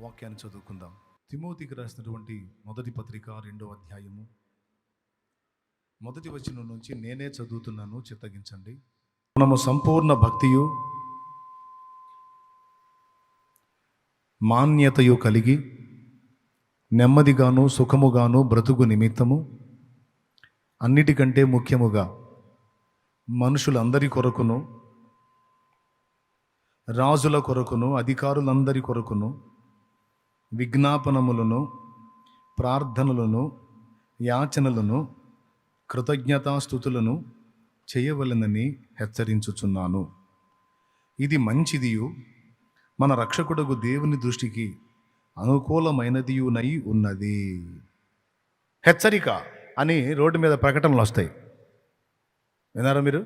వాక్యాన్ని చదువుకుందాం. తిమోతికి రాసినటువంటి మొదటి పత్రిక 2వ అధ్యాయము మొదటి వచనం నుంచి నేనే చదువుతున్నాను, చిత్తగించండి. మనము సంపూర్ణ భక్తియు మాన్యతయు కలిగి నెమ్మదిగాను సుఖముగాను బ్రతుకు నిమిత్తము అన్నిటికంటే ముఖ్యముగా మనుషులందరి కొరకును, రాజుల కొరకును, అధికారులందరి కొరకును విజ్ఞాపనములను, ప్రార్థనలను, యాచనలను, కృతజ్ఞతాస్తుతులను చేయవలెనని హెచ్చరించుచున్నాను. ఇది మంచిదియు మన రక్షకుడగు దేవుని దృష్టికి అనుకూలమైనదియునై ఉన్నది. హెచ్చరిక అని రోడ్డు మీద ప్రకటనలు వస్తాయి, విన్నారా మీరు?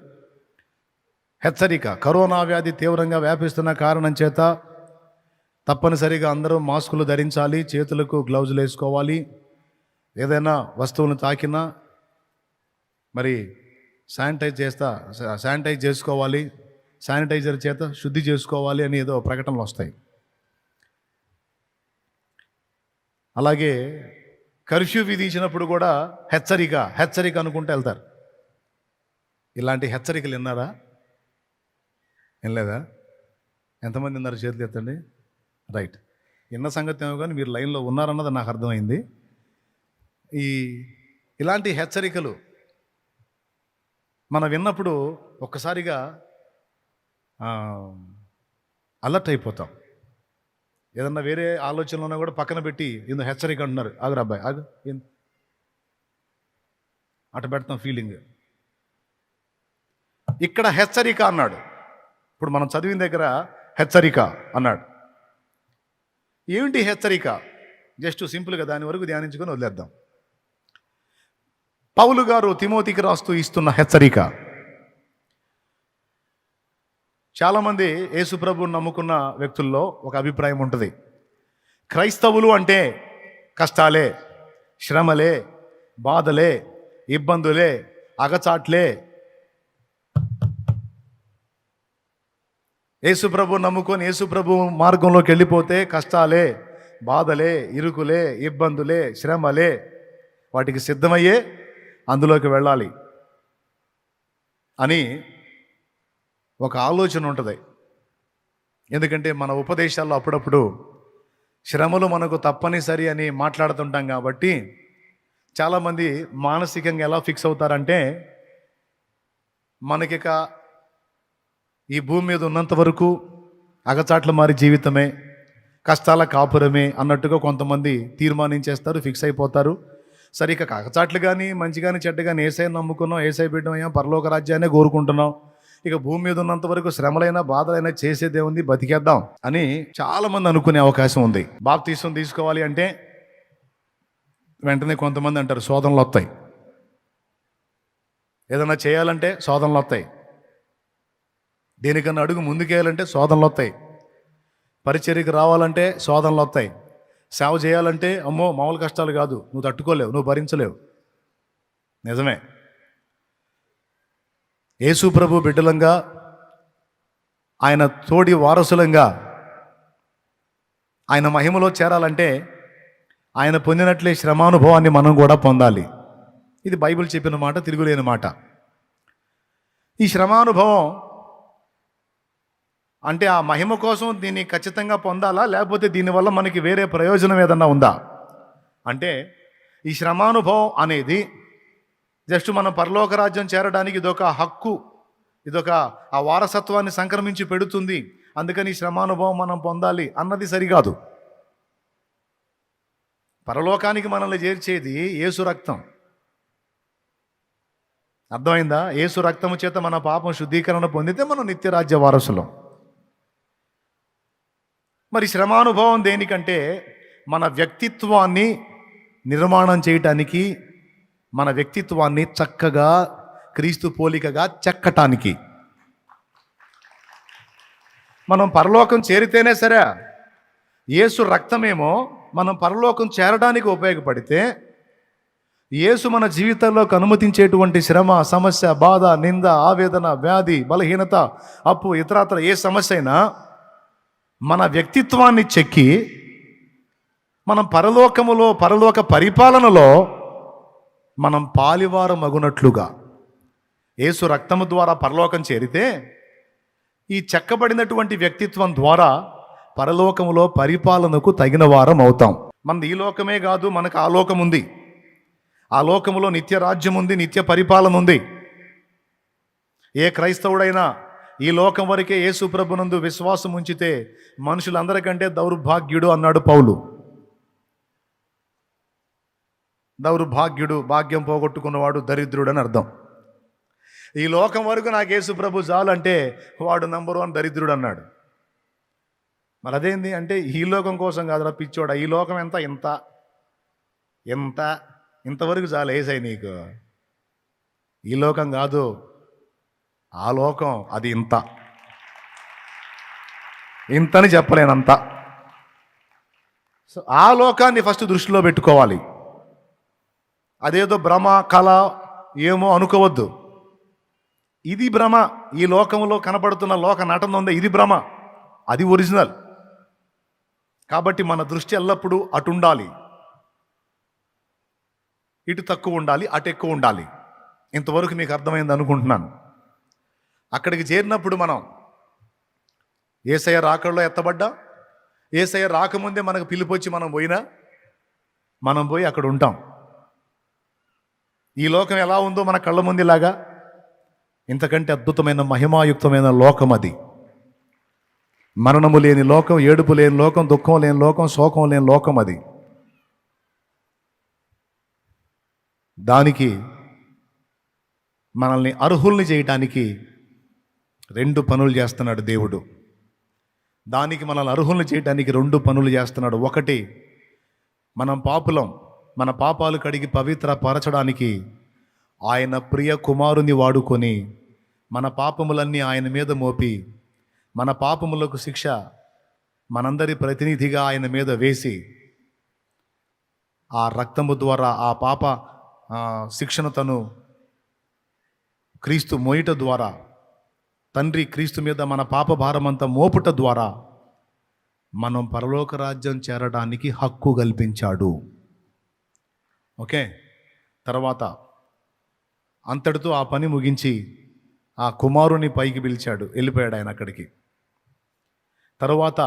హెచ్చరిక. కరోనా వ్యాధి తీవ్రంగా వ్యాపిస్తున్న కారణం చేత తప్పనిసరిగా అందరూ మాస్కులు ధరించాలి, చేతులకు గ్లౌజులు వేసుకోవాలి, ఏదైనా వస్తువులను తాకినా మరి శానిటైజ్ చేసుకోవాలి, శానిటైజర్ చేత శుద్ధి చేసుకోవాలి అని ఏదో ప్రకటనలు వస్తాయి. అలాగే కర్ఫ్యూ విధించినప్పుడు కూడా హెచ్చరిక అనుకుంటూ వెళ్తారు. ఇలాంటి హెచ్చరికలు విన్నారా? వినలేదా? ఎంతమంది ఉన్నారు? చేతులు ఎత్తండి. రైట్. విన్న సంగతి ఏమో కానీ మీరు లైన్లో ఉన్నారన్నది నాకు అర్థమైంది. ఇలాంటి హెచ్చరికలు మనం విన్నప్పుడు ఒక్కసారిగా అలర్ట్ అయిపోతాం. ఏదన్నా వేరే ఆలోచనలు ఉన్నా కూడా పక్కన పెట్టి ఇందులో హెచ్చరిక అంటున్నారు, ఆగురు అబ్బాయి ఆగు, అట పెడతాం ఫీలింగ్. ఇక్కడ హెచ్చరిక అన్నాడు, ఇప్పుడు మనం చదివిన దగ్గర హెచ్చరిక అన్నాడు. ఏమిటి హెచ్చరిక? జస్ట్ సింపుల్గా దాని వరకు ధ్యానించుకొని వదిలేద్దాం. పౌలు గారు తిమోతికి రాస్తూ ఇస్తున్న హెచ్చరిక. చాలామంది యేసుప్రభువుని నమ్ముకున్న వ్యక్తుల్లో ఒక అభిప్రాయం ఉంటుంది, క్రైస్తవులు అంటే కష్టాలే, శ్రమలే, బాధలే, ఇబ్బందులే, అగచాట్లే. యేసుప్రభు నమ్ముకొని యేసుప్రభు మార్గంలోకి వెళ్ళిపోతే కష్టాలే, బాధలే, ఇరుకులే, ఇబ్బందులే, శ్రమలే, వాటికి సిద్ధమయ్యే అందులోకి వెళ్ళాలి అని ఒక ఆలోచన ఉంటుంది. ఎందుకంటే మన ఉపదేశాల్లో అప్పుడప్పుడు శ్రమలు మనకు తప్పనిసరి అని మాట్లాడుతుంటాం కాబట్టి చాలామంది మానసికంగా ఎలా ఫిక్స్ అవుతారంటే, మనకిక ఈ భూమి మీద ఉన్నంత వరకు అగచాట్ల మారి జీవితమే, కష్టాల కాపురమే అన్నట్టుగా కొంతమంది తీర్మానించేస్తారు, ఫిక్స్ అయిపోతారు. సరే, ఇక అగచాట్లు కానీ మంచి కానీ చెడ్డ కానీ ఏసై నమ్ముకున్నాం, ఏసై బిడ్డమయ్యాం, పరలోక రాజ్యాన్ని కోరుకుంటున్నాం, ఇక భూమి మీద ఉన్నంత వరకు శ్రమలైనా బాధలైనా చేసేదే ఉంది, బతికేద్దాం అని చాలామంది అనుకునే అవకాశం ఉంది. బాప్తీసం తీసుకోవాలి అంటే వెంటనే కొంతమంది అంటారు శోధనలు వస్తాయి, ఏదైనా చేయాలంటే శోధనలు వస్తాయి, దేనికన్నా అడుగు ముందుకేయాలంటే శోధనలు వస్తాయి, పరిచర్యకు రావాలంటే శోధనలు వస్తాయి, సేవ చేయాలంటే అమ్మో మామూలు కష్టాలు కాదు, నువ్వు తట్టుకోలేవు, నువ్వు భరించలేవు. నిజమే. యేసు ప్రభు బిడ్డలంగా, ఆయన తోడి వారసులంగా ఆయన మహిమలో చేరాలంటే ఆయన పొందినట్లే శ్రమానుభవాన్ని మనం కూడా పొందాలి. ఇది బైబిల్ చెప్పిన మాట, తిరుగులేని మాట. ఈ శ్రమానుభవం అంటే ఆ మహిమ కోసం దీన్ని ఖచ్చితంగా పొందాలా, లేకపోతే దీనివల్ల మనకి వేరే ప్రయోజనం ఏదన్నా ఉందా అంటే, ఈ శ్రమానుభవం అనేది జస్ట్ మనం పరలోక రాజ్యం చేరడానికి ఇదొక హక్కు, ఇదొక ఆ వారసత్వాన్ని సంక్రమించి పెడుతుంది, అందుకని ఈ శ్రమానుభవం మనం పొందాలి అన్నది సరికాదు. పరలోకానికి మనల్ని చేర్చేది యేసు రక్తం. అర్థమైందా? యేసు రక్తము చేత మన పాపం శుద్ధీకరణ పొందితే మనం నిత్యరాజ్య వారసులం. మరి శ్రమానుభవం దేనికంటే, మన వ్యక్తిత్వాన్ని నిర్మాణం చేయటానికి, మన వ్యక్తిత్వాన్ని చక్కగా క్రీస్తు పోలికగా చెక్కటానికి. మనం పరలోకం చేరితేనే సరే, యేసు రక్తమేమో మనం పరలోకం చేరడానికి ఉపయోగపడితే, యేసు మన జీవితంలోకి అనుమతించేటువంటి శ్రమ, సమస్య, బాధ, నింద, ఆవేదన, వ్యాధి, బలహీనత, అప్పు, ఇతరత్ర ఏ సమస్య అయినా మన వ్యక్తిత్వాన్ని చెక్కి మనం పరలోక పరిపాలనలో మనం పాలివారం మగునట్లుగా యేసు రక్తము ద్వారా పరలోకం చేరితే ఈ చెక్కబడినటువంటి వ్యక్తిత్వం ద్వారా పరలోకములో పరిపాలనకు తగిన వారం అవుతాం. మనది ఈ లోకమే కాదు, మనకు ఆ లోకం ఉంది. ఆ లోకములో నిత్య రాజ్యం ఉంది, నిత్య పరిపాలన ఉంది. ఏ క్రైస్తవుడైనా ఈ లోకం వరకే యేసు ప్రభునందు విశ్వాసం ఉంచితే మనుషులందరికంటే దౌర్భాగ్యుడు అన్నాడు పౌలు. దౌర్భాగ్యుడు, భాగ్యం పోగొట్టుకున్నవాడు దరిద్రుడు అని అర్థం. ఈ లోకం వరకు నాకు యేసు ప్రభు చాలు అంటే వాడు నంబర్ 1 దరిద్రుడు అన్నాడు. మరి అదేంది అంటే ఈ లోకం కోసం కాదురా పిచ్చోడా, ఈ లోకం ఎంత ఇంత ఇంత ఇంతవరకు చాలు ఏసై నీకు. ఈ లోకం కాదు, ఆ లోకం అది ఇంతని చెప్పలేనంత. సో ఆ లోకాన్ని ఫస్ట్ దృష్టిలో పెట్టుకోవాలి. అదేదో భ్రమ కళ ఏమో అనుకోవద్దు. ఇది భ్రమ. ఈ లోకంలో కనపడుతున్న లోక నటన ఉందే ఇది భ్రమ, అది ఒరిజినల్. కాబట్టి మన దృష్టి ఎల్లప్పుడూ అటు ఉండాలి, ఇటు తక్కువ ఉండాలి, అటు ఎక్కువ ఉండాలి. ఇంతవరకు మీకు అర్థమైంది అనుకుంటున్నాను. అక్కడికి చేరినప్పుడు మనం యేసయ్య రాకడలో ఎత్తబడ్డా, యేసయ్య రాకముందే మనకు పిలిపొచ్చి మనం పోయి అక్కడ ఉంటాం. ఈ లోకం ఎలా ఉందో మన కళ్ళ ముందులాగా ఇంతకంటే అద్భుతమైన మహిమాయుక్తమైన లోకం అది. మరణము లేని లోకం, ఏడుపు లేని లోకం, దుఃఖం లేని లోకం, శోకం లేని లోకం అది. దానికి మనల్ని అర్హుల్ని చేయటానికి 2 పనులు చేస్తున్నాడు దేవుడు. దానికి మనల్ని అర్హుల్ని చేయడానికి 2 పనులు చేస్తున్నాడు. ఒకటి, మనం పాపులం, మన పాపాలు కడిగి పవిత్రపరచడానికి ఆయన ప్రియ కుమారుని వాడుకొని మన పాపములన్నీ ఆయన మీద మోపి మన పాపములకు శిక్ష మనందరి ప్రతినిధిగా ఆయన మీద వేసి ఆ రక్తము ద్వారా ఆ పాప శిక్షను తను క్రీస్తు మోయుట ద్వారా, తండ్రి క్రీస్తు మీద మన పాప భారమంతా మోపుట ద్వారా మనం పరలోక రాజ్యం చేరడానికి హక్కు కల్పించాడు. ఓకే, తర్వాత అంతటితో ఆ పని ముగించి ఆ కుమారుని పైకి పిలిచాడు, వెళ్ళిపోయాడు ఆయన అక్కడికి. తరువాత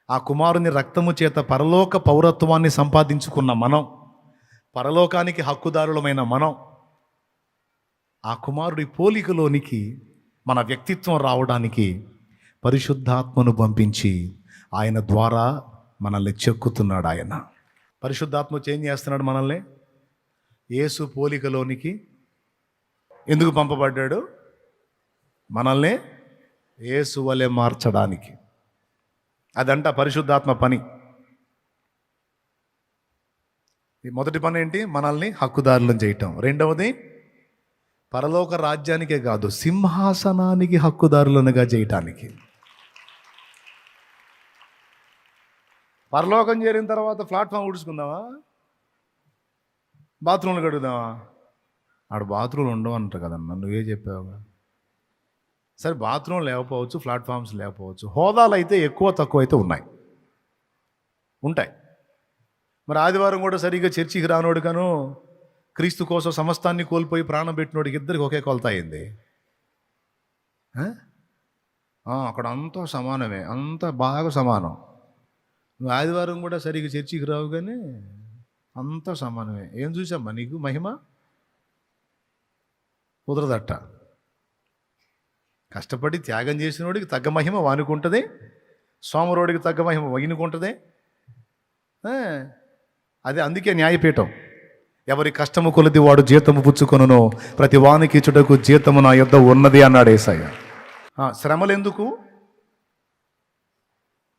ఆ కుమారుని రక్తము చేత పరలోక పౌరత్వాన్ని సంపాదించుకున్న మనం, పరలోకానికి హక్కుదారులమైన మనం, ఆ కుమారుడి పోలికలోనికి మన వ్యక్తిత్వం రావడానికి పరిశుద్ధాత్మను పంపించి ఆయన ద్వారా మనల్ని చెక్కుతున్నాడు. ఆయన పరిశుద్ధాత్మ చేంజ్ చేస్తున్నాడు మనల్ని. యేసు పోలికలోనికి ఎందుకు పంపబడ్డాడు? మనల్ని యేసు వలె మార్చడానికి. అదంట పరిశుద్ధాత్మ పని. మొదటి పని ఏంటి? మనల్ని హక్కుదారులను చేయటం. రెండవది, పరలోక రాజ్యానికే కాదు సింహాసనానికి హక్కుదారులనుగా చేయటానికి. పరలోకం చేరిన తర్వాత ప్లాట్ఫామ్ ఊడ్చుకుందామా, బాత్రూమ్లు కడుగుదామా? ఆడ బాత్రూమ్లు ఉండవు అంటారు కదన్నా, నువ్వే చెప్పావుగా. సరే, బాత్రూమ్ లేకపోవచ్చు, ప్లాట్ఫామ్స్ లేకపోవచ్చు, హోదాలు అయితే ఎక్కువ తక్కువ అయితే ఉంటాయి. మరి ఆదివారం కూడా సరిగ్గా చర్చికి రానోడు కాను క్రీస్తు కోసం సమస్తాన్ని కోల్పోయి ప్రాణం పెట్టినోడికి ఇద్దరికి ఒకే కొలత అయింది. అక్కడ అంతా సమానమే, అంతా బాగా సమానం. నువ్వు ఆదివారం కూడా సరిగ్గా చర్చికి రావు కానీ అంతా సమానమే. ఏం చూసామ్మా నీకు మహిమ? కుదరదట్ట. కష్టపడి త్యాగం చేసినోడికి తగ్గ మహిమ వానుకుంటుంది, సోమరోడికి తగ్గ మహిమ వగినుకుంటుంది. అదే అందుకే న్యాయపీఠం. ఎవరి కష్టము కొలది వాడు జీతము పుచ్చుకొనును, ప్రతి వానికి ఇచ్చుటకు జీతము నా యొద్ద ఉన్నది అన్నాడు యేసయ్య. శ్రమలు ఎందుకు?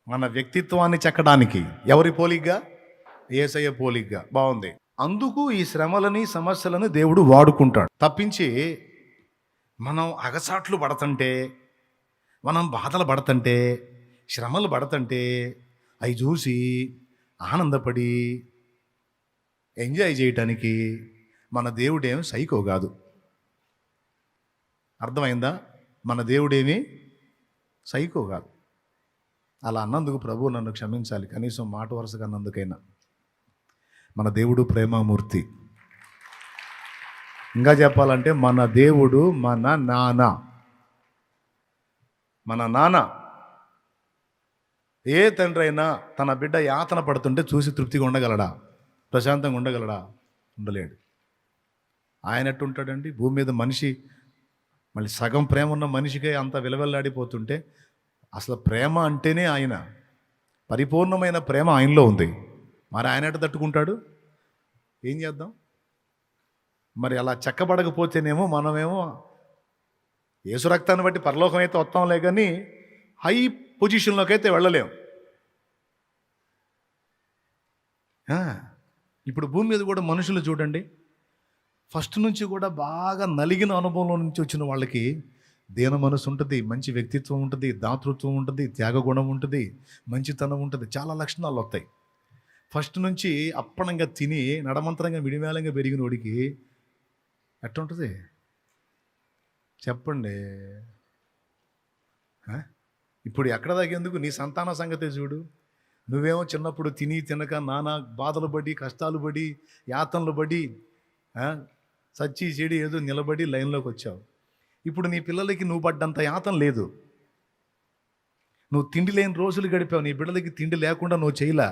మన వ్యక్తిత్వాన్ని చెక్కడానికి. ఎవరి పోలిగ్గా? యేసయ్య పోలిగ్గా. బాగుంది. అందుకు ఈ శ్రమలని సమస్యలను దేవుడు వాడుకుంటాడు. తప్పించి మనం అగసాట్లు పడతంటే, మనం బాధలు పడతంటే, శ్రమలు పడతంటే అవి చూసి ఆనందపడి ఎంజాయ్ చేయటానికి మన దేవుడేమి సైకో కాదు. అర్థమైందా? మన దేవుడేమి సైకో కాదు. అలా అన్నందుకు ప్రభు నన్ను క్షమించాలి, కనీసం మాట వరుసగా అన్నందుకైనా. మన దేవుడు ప్రేమామూర్తి. ఇంకా చెప్పాలంటే మన దేవుడు మన నాన్న. మన నాన్న ఏ తండ్రి అయినా తన బిడ్డ యాతన పడుతుంటే చూసి తృప్తిగా ఉండగలడా? ప్రశాంతంగా ఉండగలడా? ఉండలేడు. ఆయన ఎట్టుంటాడండి? భూమి మీద మనిషి, మళ్ళీ సగం ప్రేమ ఉన్న మనిషికే అంత విలవెల్లాడిపోతుంటే అసలు ప్రేమ అంటేనే ఆయన. పరిపూర్ణమైన ప్రేమ ఆయనలో ఉంది. మరి ఆయన ఎట్ట తట్టుకుంటాడు? ఏం చేద్దాం మరి? అలా చెక్కబడకపోతేనేమో మనమేమో యేసు రక్తాన్ని బట్టి పరలోకం అయితే వస్తాంలే, కానీ హై పొజిషన్లోకి అయితే వెళ్ళలేం. ఇప్పుడు భూమి మీద కూడా మనుషులు చూడండి, ఫస్ట్ నుంచి కూడా బాగా నలిగిన అనుభవంలో నుంచి వచ్చిన వాళ్ళకి దీన మనసు ఉంటుంది, మంచి వ్యక్తిత్వం ఉంటుంది, దాతృత్వం ఉంటుంది, త్యాగగుణం ఉంటుంది, మంచితనం ఉంటుంది, చాలా లక్షణాలు వస్తాయి. ఫస్ట్ నుంచి అప్పనంగా తిని నడమంతరంగా మిడిమేళంగా పెరిగిన వాడికి ఎట్టుంటుంది చెప్పండి? ఇప్పుడు ఎక్కడ తగ్గేందుకు నీ సంతాన సంగతే చూడు. నువ్వేమో చిన్నప్పుడు తిని తినక నానా బాధలు పడి, కష్టాలు పడి, యాతనలు పడి, సచ్చి చెడి ఏదో నిలబడి లైన్లోకి వచ్చావు. ఇప్పుడు నీ పిల్లలకి నువ్వు పడ్డంత యాతన లేదు. నువ్వు తిండి లేని రోజులు గడిపావు. నీ బిడ్డలకి తిండి లేకుండా నువ్వు చేయలే.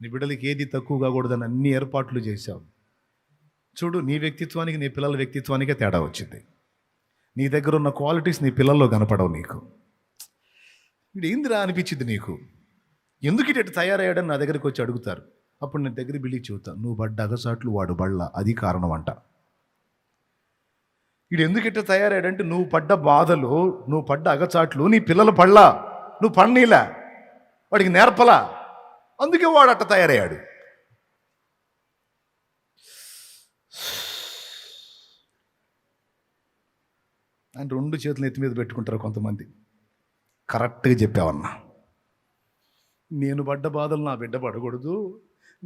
నీ బిడ్డలకి ఏది తక్కువ కాకూడదని అన్ని ఏర్పాట్లు చేశావు. చూడు, నీ వ్యక్తిత్వానికి నీ పిల్లల వ్యక్తిత్వానికే తేడా వచ్చింది. నీ దగ్గర ఉన్న క్వాలిటీస్ నీ పిల్లల్లో కనపడవు. నీకు వీడు ఏందిరా అనిపించింది నీకు. ఎందుకు ఇటు తయారయ్యాడని నా దగ్గరికి వచ్చి అడుగుతారు. అప్పుడు నేను దగ్గర బిల్లి చెబుతాను, నువ్వు పడ్డ అగసాట్లు వాడు బళ్ళ, అది కారణం అంట. వీడు ఎందుకు ఇట్లా తయారయ్యాడంటే నువ్వు పడ్డ బాధలు, నువ్వు పడ్డ అగచాట్లు నీ పిల్లలు పడలా, నువ్వు పడనీలా, వాడికి నేర్పలా, అందుకే వాడు అట్ట తయారయ్యాడు. అని రెండు చేతులు ఎత్తి మీద పెట్టుకుంటారు కొంతమంది. కరెక్ట్గా చెప్పావన్నా. నేను పడ్డ బాధలు నా బిడ్డ పడకూడదు,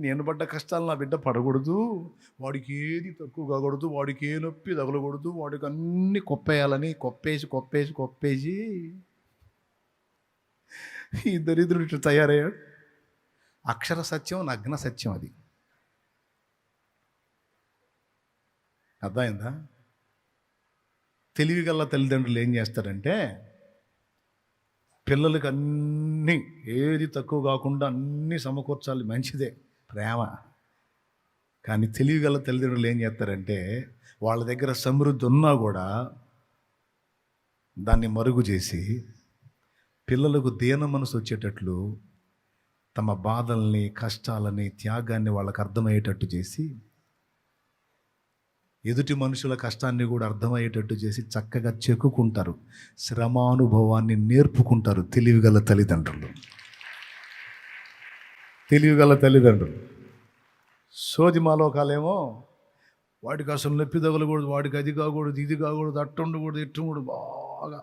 నేను పడ్డ కష్టాలు నా బిడ్డ పడకూడదు, వాడికి ఏది తక్కువ కాకూడదు, వాడికి ఏ నొప్పి తగలకూడదు, వాడికి అన్నీ కొప్పేయాలని కొప్పేసి ఈ దరిద్రుడు ఇట్లా తయారయ్యాడు. అక్షర సత్యం, నగ్న సత్యం అది. అర్థమైందా? తెలివిగల తల్లిదండ్రులు ఏం చేస్తారంటే పిల్లలకి అన్నీ ఏది తక్కువ కాకుండా అన్నీ సమకూర్చాలి, మంచిదే ప్రేమ. కానీ తెలివిగల తల్లిదండ్రులు ఏం చేస్తారంటే వాళ్ళ దగ్గర సమృద్ధి ఉన్నా కూడా దాన్ని మరుగు చేసి పిల్లలకు దీన మనసు వచ్చేటట్లు తమ బాధల్ని, కష్టాలని, త్యాగాన్ని వాళ్ళకు అర్థమయ్యేటట్టు చేసి, ఎదుటి మనుషుల కష్టాన్ని కూడా అర్థమయ్యేటట్టు చేసి చక్కగా చెక్కుకుంటారు, శ్రమానుభవాన్ని నేర్పుకుంటారు తెలివిగల తల్లిదండ్రులు. సోది మాలోకాలేమో వాడికి అసలు నొప్పి తగలకూడదు, వాడికి అది కాకూడదు, ఇది కాకూడదు, అట్టు ఉండకూడదు, ఇట్టు ఉండకూడదు, బాగా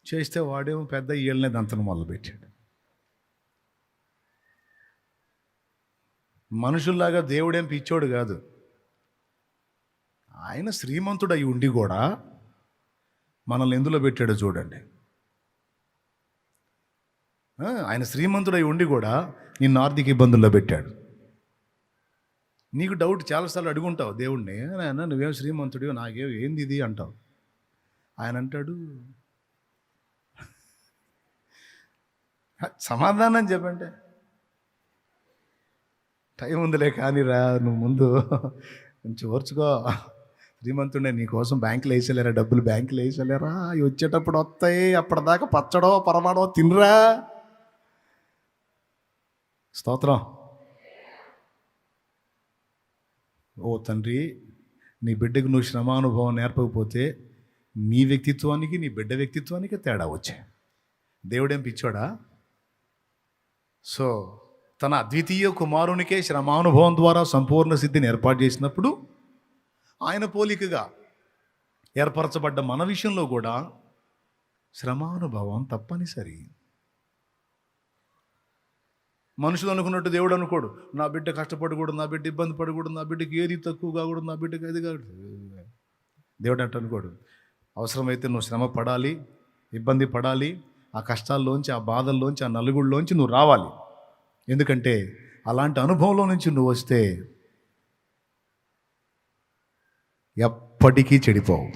చేస్తే వాడేమో పెద్ద ఏళ్ళనే దంతను మొదలుపెట్టాడు. మనుషుల్లాగా దేవుడేం పిచ్చోడు కాదు. ఆయన శ్రీమంతుడు అయి ఉండి కూడా మనల్ని ఎందులో పెట్టాడో చూడండి. ఆయన శ్రీమంతుడు అయి ఉండి కూడా నిన్ను ఆర్థిక ఇబ్బందుల్లో పెట్టాడు. నీకు డౌట్ చాలాసార్లు అడుగుంటావు దేవుడిని, ఆయన నువ్వేం శ్రీమంతుడివి, ఏంది ఇది అంటావు. ఆయన అంటాడు, సమాధానం చెప్పంటే టైం ఉందిలే కానీరా, నువ్వు ముందు కొంచెం ఓర్చుకో. శ్రీమంతుడే నీకోసం బ్యాంకులో వేసేలేరా, డబ్బులు బ్యాంకులో వేసేలేరా, అవి వచ్చేటప్పుడు వస్తాయి, అప్పటిదాకా పచ్చడో పరమాడో తినరా. స్తోత్రం. ఓ తండ్రి, నీ బిడ్డకు నువ్వు శ్రమానుభవం నేర్పకపోతే నీ వ్యక్తిత్వానికి నీ బిడ్డ వ్యక్తిత్వానికి తేడా వచ్చే. దేవుడేం పిచ్చోడా? సో తన అద్వితీయ కుమారునికే శ్రమానుభవం ద్వారా సంపూర్ణ సిద్ధిని ఏర్పాటు చేసినప్పుడు ఆయన పోలికగా ఏర్పరచబడ్డ మన విషయంలో కూడా శ్రమానుభవం తప్పనిసరి. మనుషులు అనుకున్నట్టు దేవుడు అనుకోడు. నా బిడ్డ కష్టపడకూడదు, నా బిడ్డ ఇబ్బంది పడకూడదు, నా బిడ్డకి ఏది తక్కువ కాకూడదు, నా బిడ్డకి అది కాకూడదు. దేవుడు అంటే అనుకోడు. అవసరమైతే నువ్వు శ్రమ పడాలి, ఇబ్బంది పడాలి, ఆ కష్టాల్లోంచి, ఆ బాధల్లోంచి, ఆ నలుగుళ్ళలోంచి నువ్వు రావాలి. ఎందుకంటే అలాంటి అనుభవంలో నుంచి నువ్వు వస్తే ఎప్పటికీ చెడిపోవు.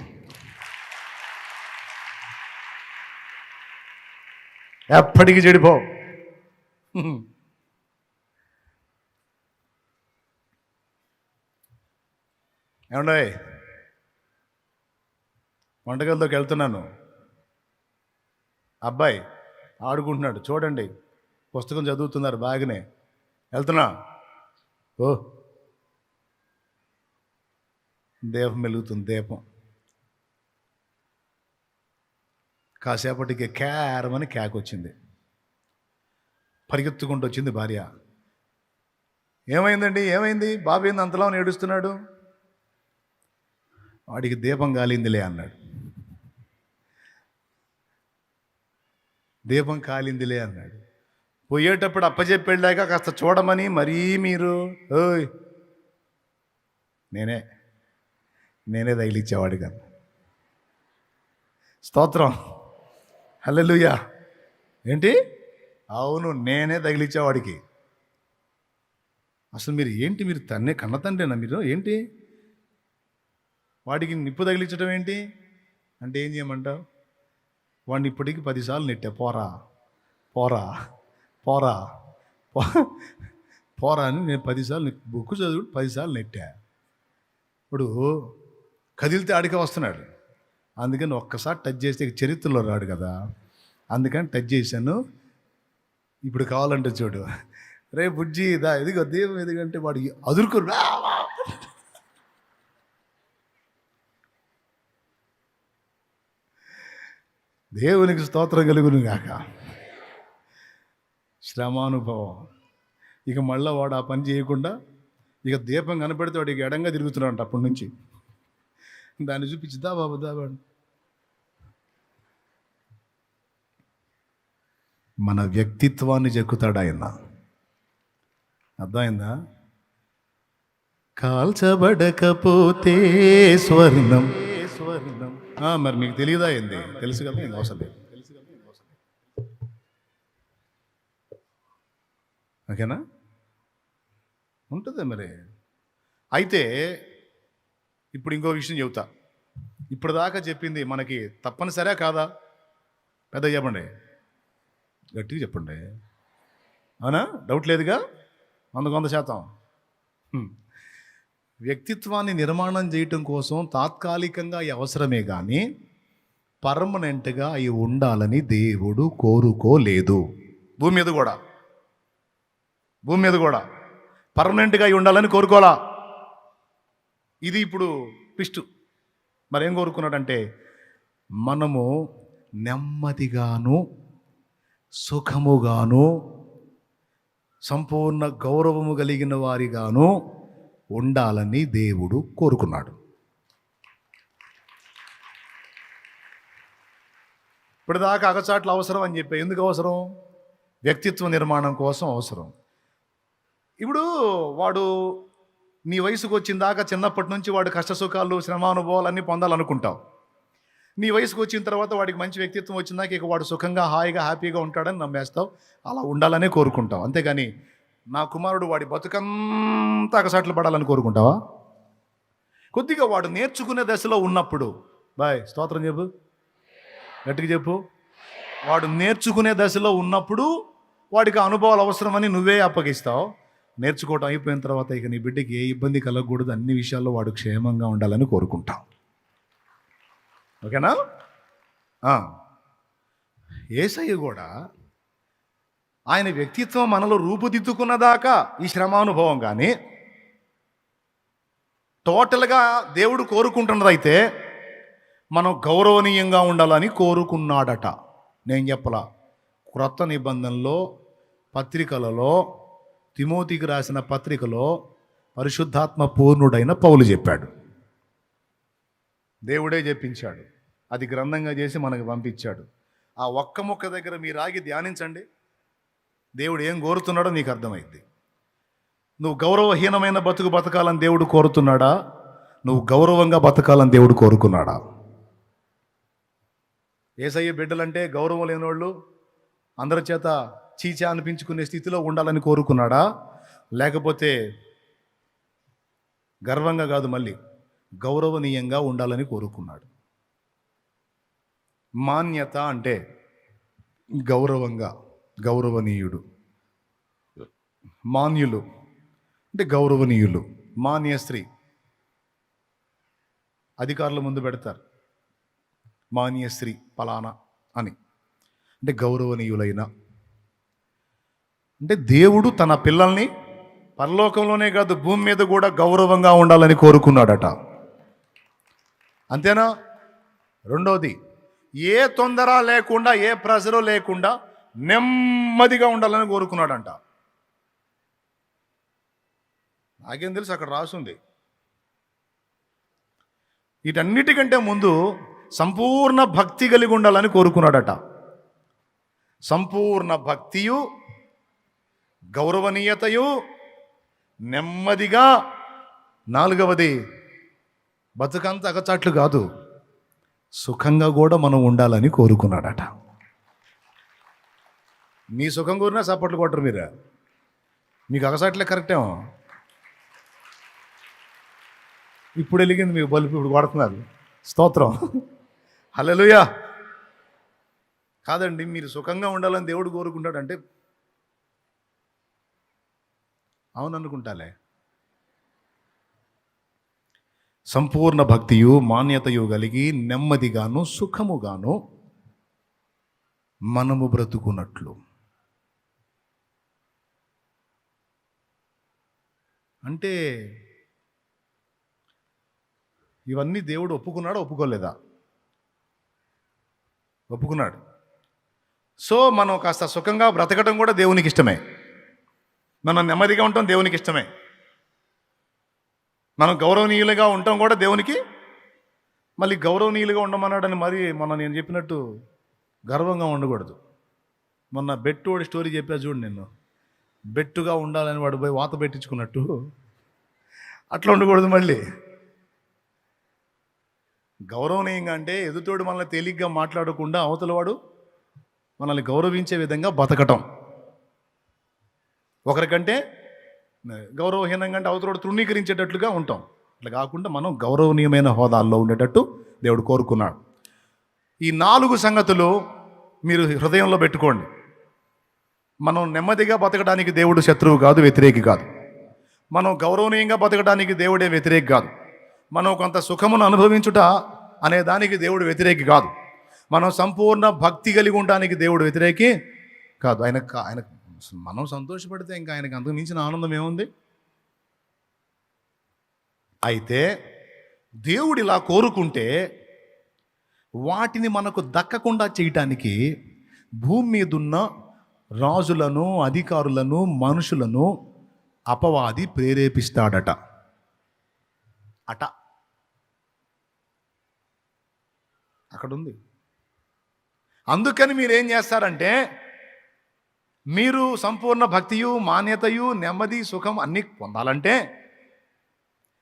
ఎప్పటికీ చెడిపోవు. ఏమండే, వంటగదిలోకి వెళ్తున్నాను, అబ్బాయి ఆడుకుంటున్నాడు, చూడండి, పుస్తకం చదువుతున్నారు బాగానే, వెళ్తున్నా. ఓ దీపం వెలుగుతుంది, దీపం. కాసేపటికి క్యారమని క్యాక్ వచ్చింది. పరిగెత్తుకుంటూ వచ్చింది భార్య. ఏమైందండి, ఏమైంది, బాబు ఏంది అంతలా ఏడుస్తున్నాడు? వాడికి దీపం కాలిందిలే అన్నాడు. దీపం కాలిందిలే అన్నాడు. పోయేటప్పుడు అప్పచెప్పి వెళ్ళాక కాస్త చూడమని మరీ మీరు, ఓయ్ నేనే తగిలిచ్చేవాడు కదా. స్తోత్రం, హల్లెలూయా. ఏంటి? అవును, నేనే తగిలిచ్చేవాడికి. అసలు మీరు కన్న తండ్రేనా మీరు? ఏంటి వాడికి నిప్పు తగిలించడం ఏంటి అంటే ఏం చేయమంటావు? వాడిని ఇప్పటికి 10 సార్లు నెట్టా, పోరా పోరా పోరా పోరా అని నేను 10 సార్లు, బుక్ చదువు 10 సార్లు నెట్టా. ఇప్పుడు కదిలితే ఆడికే వస్తున్నాడు. అందుకని ఒక్కసారి టచ్ చేస్తే చరిత్రలో రాడు కదా, అందుకని టచ్ చేశాను. ఇప్పుడు కావాలంటే చూడు, రే బుజ్జి దా, ఎదిగో దేవం, ఎదుగంటే వాడికి అదురుకురు. దేవునికి స్తోత్రం కలుగును గాక. శ్రమానుభవం. ఇక మళ్ళీ వాడు ఆ పని చేయకుండా, ఇక దీపం కనపడితే వాడికి ఎడంగా తిరుగుతున్నాడు అప్పటి నుంచి. దాన్ని చూపించి దా బాబు దా బాబు. మన వ్యక్తిత్వాన్ని చెక్కుతాడు ఆయన. అర్థమైందా? కాల్చబడకపోతే స్వర్ణం. మరి మీకు తెలియదా ఏంది? తెలుసు కదా, ఏం అవసరం లేదు. ఓకేనా? ఉంటుంది మరి. అయితే ఇప్పుడు ఇంకో విషయం చెబుతా. ఇప్పుడు దాకా చెప్పింది మనకి తప్పనిసరే కాదా? పెద్ద చెప్పండి, గట్టిగా చెప్పండి. అవునా? డౌట్ లేదుగా, 100%. వ్యక్తిత్వాన్ని నిర్మాణం చేయటం కోసం తాత్కాలికంగా అవసరమే కానీ పర్మనెంట్గా అవి ఉండాలని దేవుడు కోరుకోలేదు. భూమి మీద కూడా పర్మనెంట్గా అవి ఉండాలని కోరుకోలా. ఇది ఇప్పుడు ట్విస్ట్. మరేం కోరుకున్నాడంటే, మనము నెమ్మదిగాను సుఖముగాను సంపూర్ణ గౌరవము కలిగిన వారిగాను ఉండాలని దేవుడు కోరుకున్నాడు. ఇప్పటిదాకా అగచాట్లు అవసరం అని చెప్పి, ఎందుకు అవసరం? వ్యక్తిత్వ నిర్మాణం కోసం అవసరం. ఇప్పుడు వాడు నీ వయసుకు వచ్చిన దాకా చిన్నప్పటి నుంచి వాడు కష్టసుఖాలు, శ్రమానుభవాలు అన్నీ పొందాలనుకుంటావు. నీ వయసుకు వచ్చిన తర్వాత వాడికి మంచి వ్యక్తిత్వం వచ్చిందాక ఇక వాడు సుఖంగా, హాయిగా, హ్యాపీగా ఉంటాడని నమ్మేస్తావు. అలా ఉండాలనే కోరుకుంటావు. అంతేగాని నా కుమారుడు వాడి బతుకంతా అగసాట్లు పడాలని కోరుకుంటావా? కొద్దిగా వాడు నేర్చుకునే దశలో ఉన్నప్పుడు, బాయ్ స్తోత్రం చెప్పు, గట్టిగా చెప్పు. వాడు నేర్చుకునే దశలో ఉన్నప్పుడు వాడికి అనుభవాలు అవసరమని నువ్వే అప్పగిస్తావు. నేర్చుకోవటం అయిపోయిన తర్వాత ఇక నీ బిడ్డకి ఏ ఇబ్బంది కలగకూడదు, అన్ని విషయాల్లో వాడు క్షేమంగా ఉండాలని కోరుకుంటాం. ఓకేనా? యేసయ్య కూడా ఆయన వ్యక్తిత్వం మనలో రూపుదిద్దుకున్నదాకా ఈ శ్రమానుభవం, కానీ టోటల్గా దేవుడు కోరుకుంటున్నదైతే మనం గౌరవనీయంగా ఉండాలని కోరుకున్నాడట. నేను చెప్పలా, క్రొత్త నిబంధనలో పత్రికలలో, తిమోతికి రాసిన పత్రికలో పరిశుద్ధాత్మ పూర్ణుడైన పౌలు చెప్పాడు. దేవుడే చెప్పించాడు, అది గ్రంథంగా చేసి మనకు పంపించాడు. ఆ ఒక్క ముక్క దగ్గర మీరు ఆగి ధ్యానించండి, దేవుడు ఏం కోరుతున్నాడో నీకు అర్థమైంది. నువ్వు గౌరవహీనమైన బతుకు బతకాలని దేవుడు కోరుతున్నాడా? నువ్వు గౌరవంగా బతకాలని దేవుడు కోరుకున్నాడా? యేసయ్య బిడ్డలంటే గౌరవం లేనివాళ్ళు, అందరి చేత చీచా అనిపించుకునే స్థితిలో ఉండాలని కోరుకున్నాడా? లేకపోతే గర్వంగా కాదు, మళ్ళీ గౌరవనీయంగా ఉండాలని కోరుకున్నాడు. మాన్యత అంటే గౌరవంగా, గౌరవనీయుడు. మాన్యులు అంటే గౌరవనీయులు. మాన్య స్త్రీ అధికారుల ముందు పెడతారు, మాన్య స్త్రీ పలానా అని. అంటే గౌరవనీయులైన, అంటే దేవుడు తన పిల్లల్ని పరలోకంలోనే కాదు భూమి మీద కూడా గౌరవంగా ఉండాలని కోరుకున్నాడట. అంతేనా? రెండవది, ఏ తొందర లేకుండా, ఏ ప్రెజరు లేకుండా నెమ్మదిగా ఉండాలని కోరుకున్నాడంట. నాకేం తెలుసు, అక్కడ రాసుంది. వీటన్నిటికంటే ముందు సంపూర్ణ భక్తి కలిగి ఉండాలని కోరుకున్నాడట. సంపూర్ణ భక్తియు, గౌరవనీయతయు, నెమ్మదిగా. నాలుగవది, బతుకంత అగచాట్లు కాదు, సుఖంగా కూడా మనం ఉండాలని కోరుకున్నాడట. మీ సుఖం కోరినా చప్పట్లు కొట్టరు మీరు. మీకు అగచాట్లే కరెక్టేమో. ఇప్పుడు వెలిగింది మీకు బల్బు, ఇప్పుడు కొడుతున్నారు. స్తోత్రం, హల్లెలూయా. కాదండి, మీరు సుఖంగా ఉండాలని దేవుడు కోరుకుంటాడంటే అవుననుకుంటాలే. సంపూర్ణ భక్తియు మాన్యతయు కలిగి నెమ్మదిగాను సుఖముగాను మనము బ్రతుకున్నట్లు. అంటే ఇవన్నీ దేవుడు ఒప్పుకున్నాడా, ఒప్పుకోలేదా? ఒప్పుకున్నాడు. సో మనం కాస్త సుఖంగా బ్రతకడం కూడా దేవునికి ఇష్టమే. మనం నెమ్మదిగా ఉండటం దేవునికి ఇష్టమే. మనం గౌరవనీయులుగా ఉండటం కూడా దేవునికి. మళ్ళీ గౌరవనీయులుగా ఉండమన్నాడని మరి నేను చెప్పినట్టు గర్వంగా ఉండకూడదు. మొన్న బెట్టువాడి స్టోరీ చెప్పా చూడు, నేను బెట్టుగా ఉండాలని వాడు పోయి వాత పెట్టించుకున్నట్టు అట్లా ఉండకూడదు. మళ్ళీ గౌరవనీయంగా అంటే ఎదుటోడు మనల్ని తేలిగ్గా మాట్లాడకుండా అవతలవాడు మనల్ని గౌరవించే విధంగా బతకటం. ఒకరికంటే గౌరవహీనంగా అంటే అవతలవాడు తృణీకరించేటట్లుగా ఉంటాం. అట్లా కాకుండా మనం గౌరవనీయమైన హోదాల్లో ఉండేటట్టు దేవుడు కోరుకున్నాడు. ఈ 4 సంగతులు మీరు హృదయంలో పెట్టుకోండి. మనం నెమ్మదిగా బతకడానికి దేవుడు శత్రువు కాదు, వ్యతిరేకి కాదు. మనం గౌరవనీయంగా బతకడానికి దేవుడే వ్యతిరేకి కాదు. మనం కొంత సుఖమును అనుభవించుట అనే దానికి దేవుడు వ్యతిరేకి కాదు. మనం సంపూర్ణ భక్తి కలిగి ఉండడానికి దేవుడు వ్యతిరేకి కాదు. ఆయన మనం సంతోషపడితే ఇంకా ఆయనకు అంతకు మించిన ఆనందం ఏముంది? అయితే దేవుడు ఇలా కోరుకుంటే వాటిని మనకు దక్కకుండా చేయటానికి భూమి మీదున్న రాజులను, అధికారులను, మనుషులను అపవాది ప్రేరేపిస్తాడట. అక్కడుంది. అందుకని మీరేం చేస్తారంటే, మీరు సంపూర్ణ భక్తియు, మాన్యతయు, నెమ్మది, సుఖం అన్నీ పొందాలంటే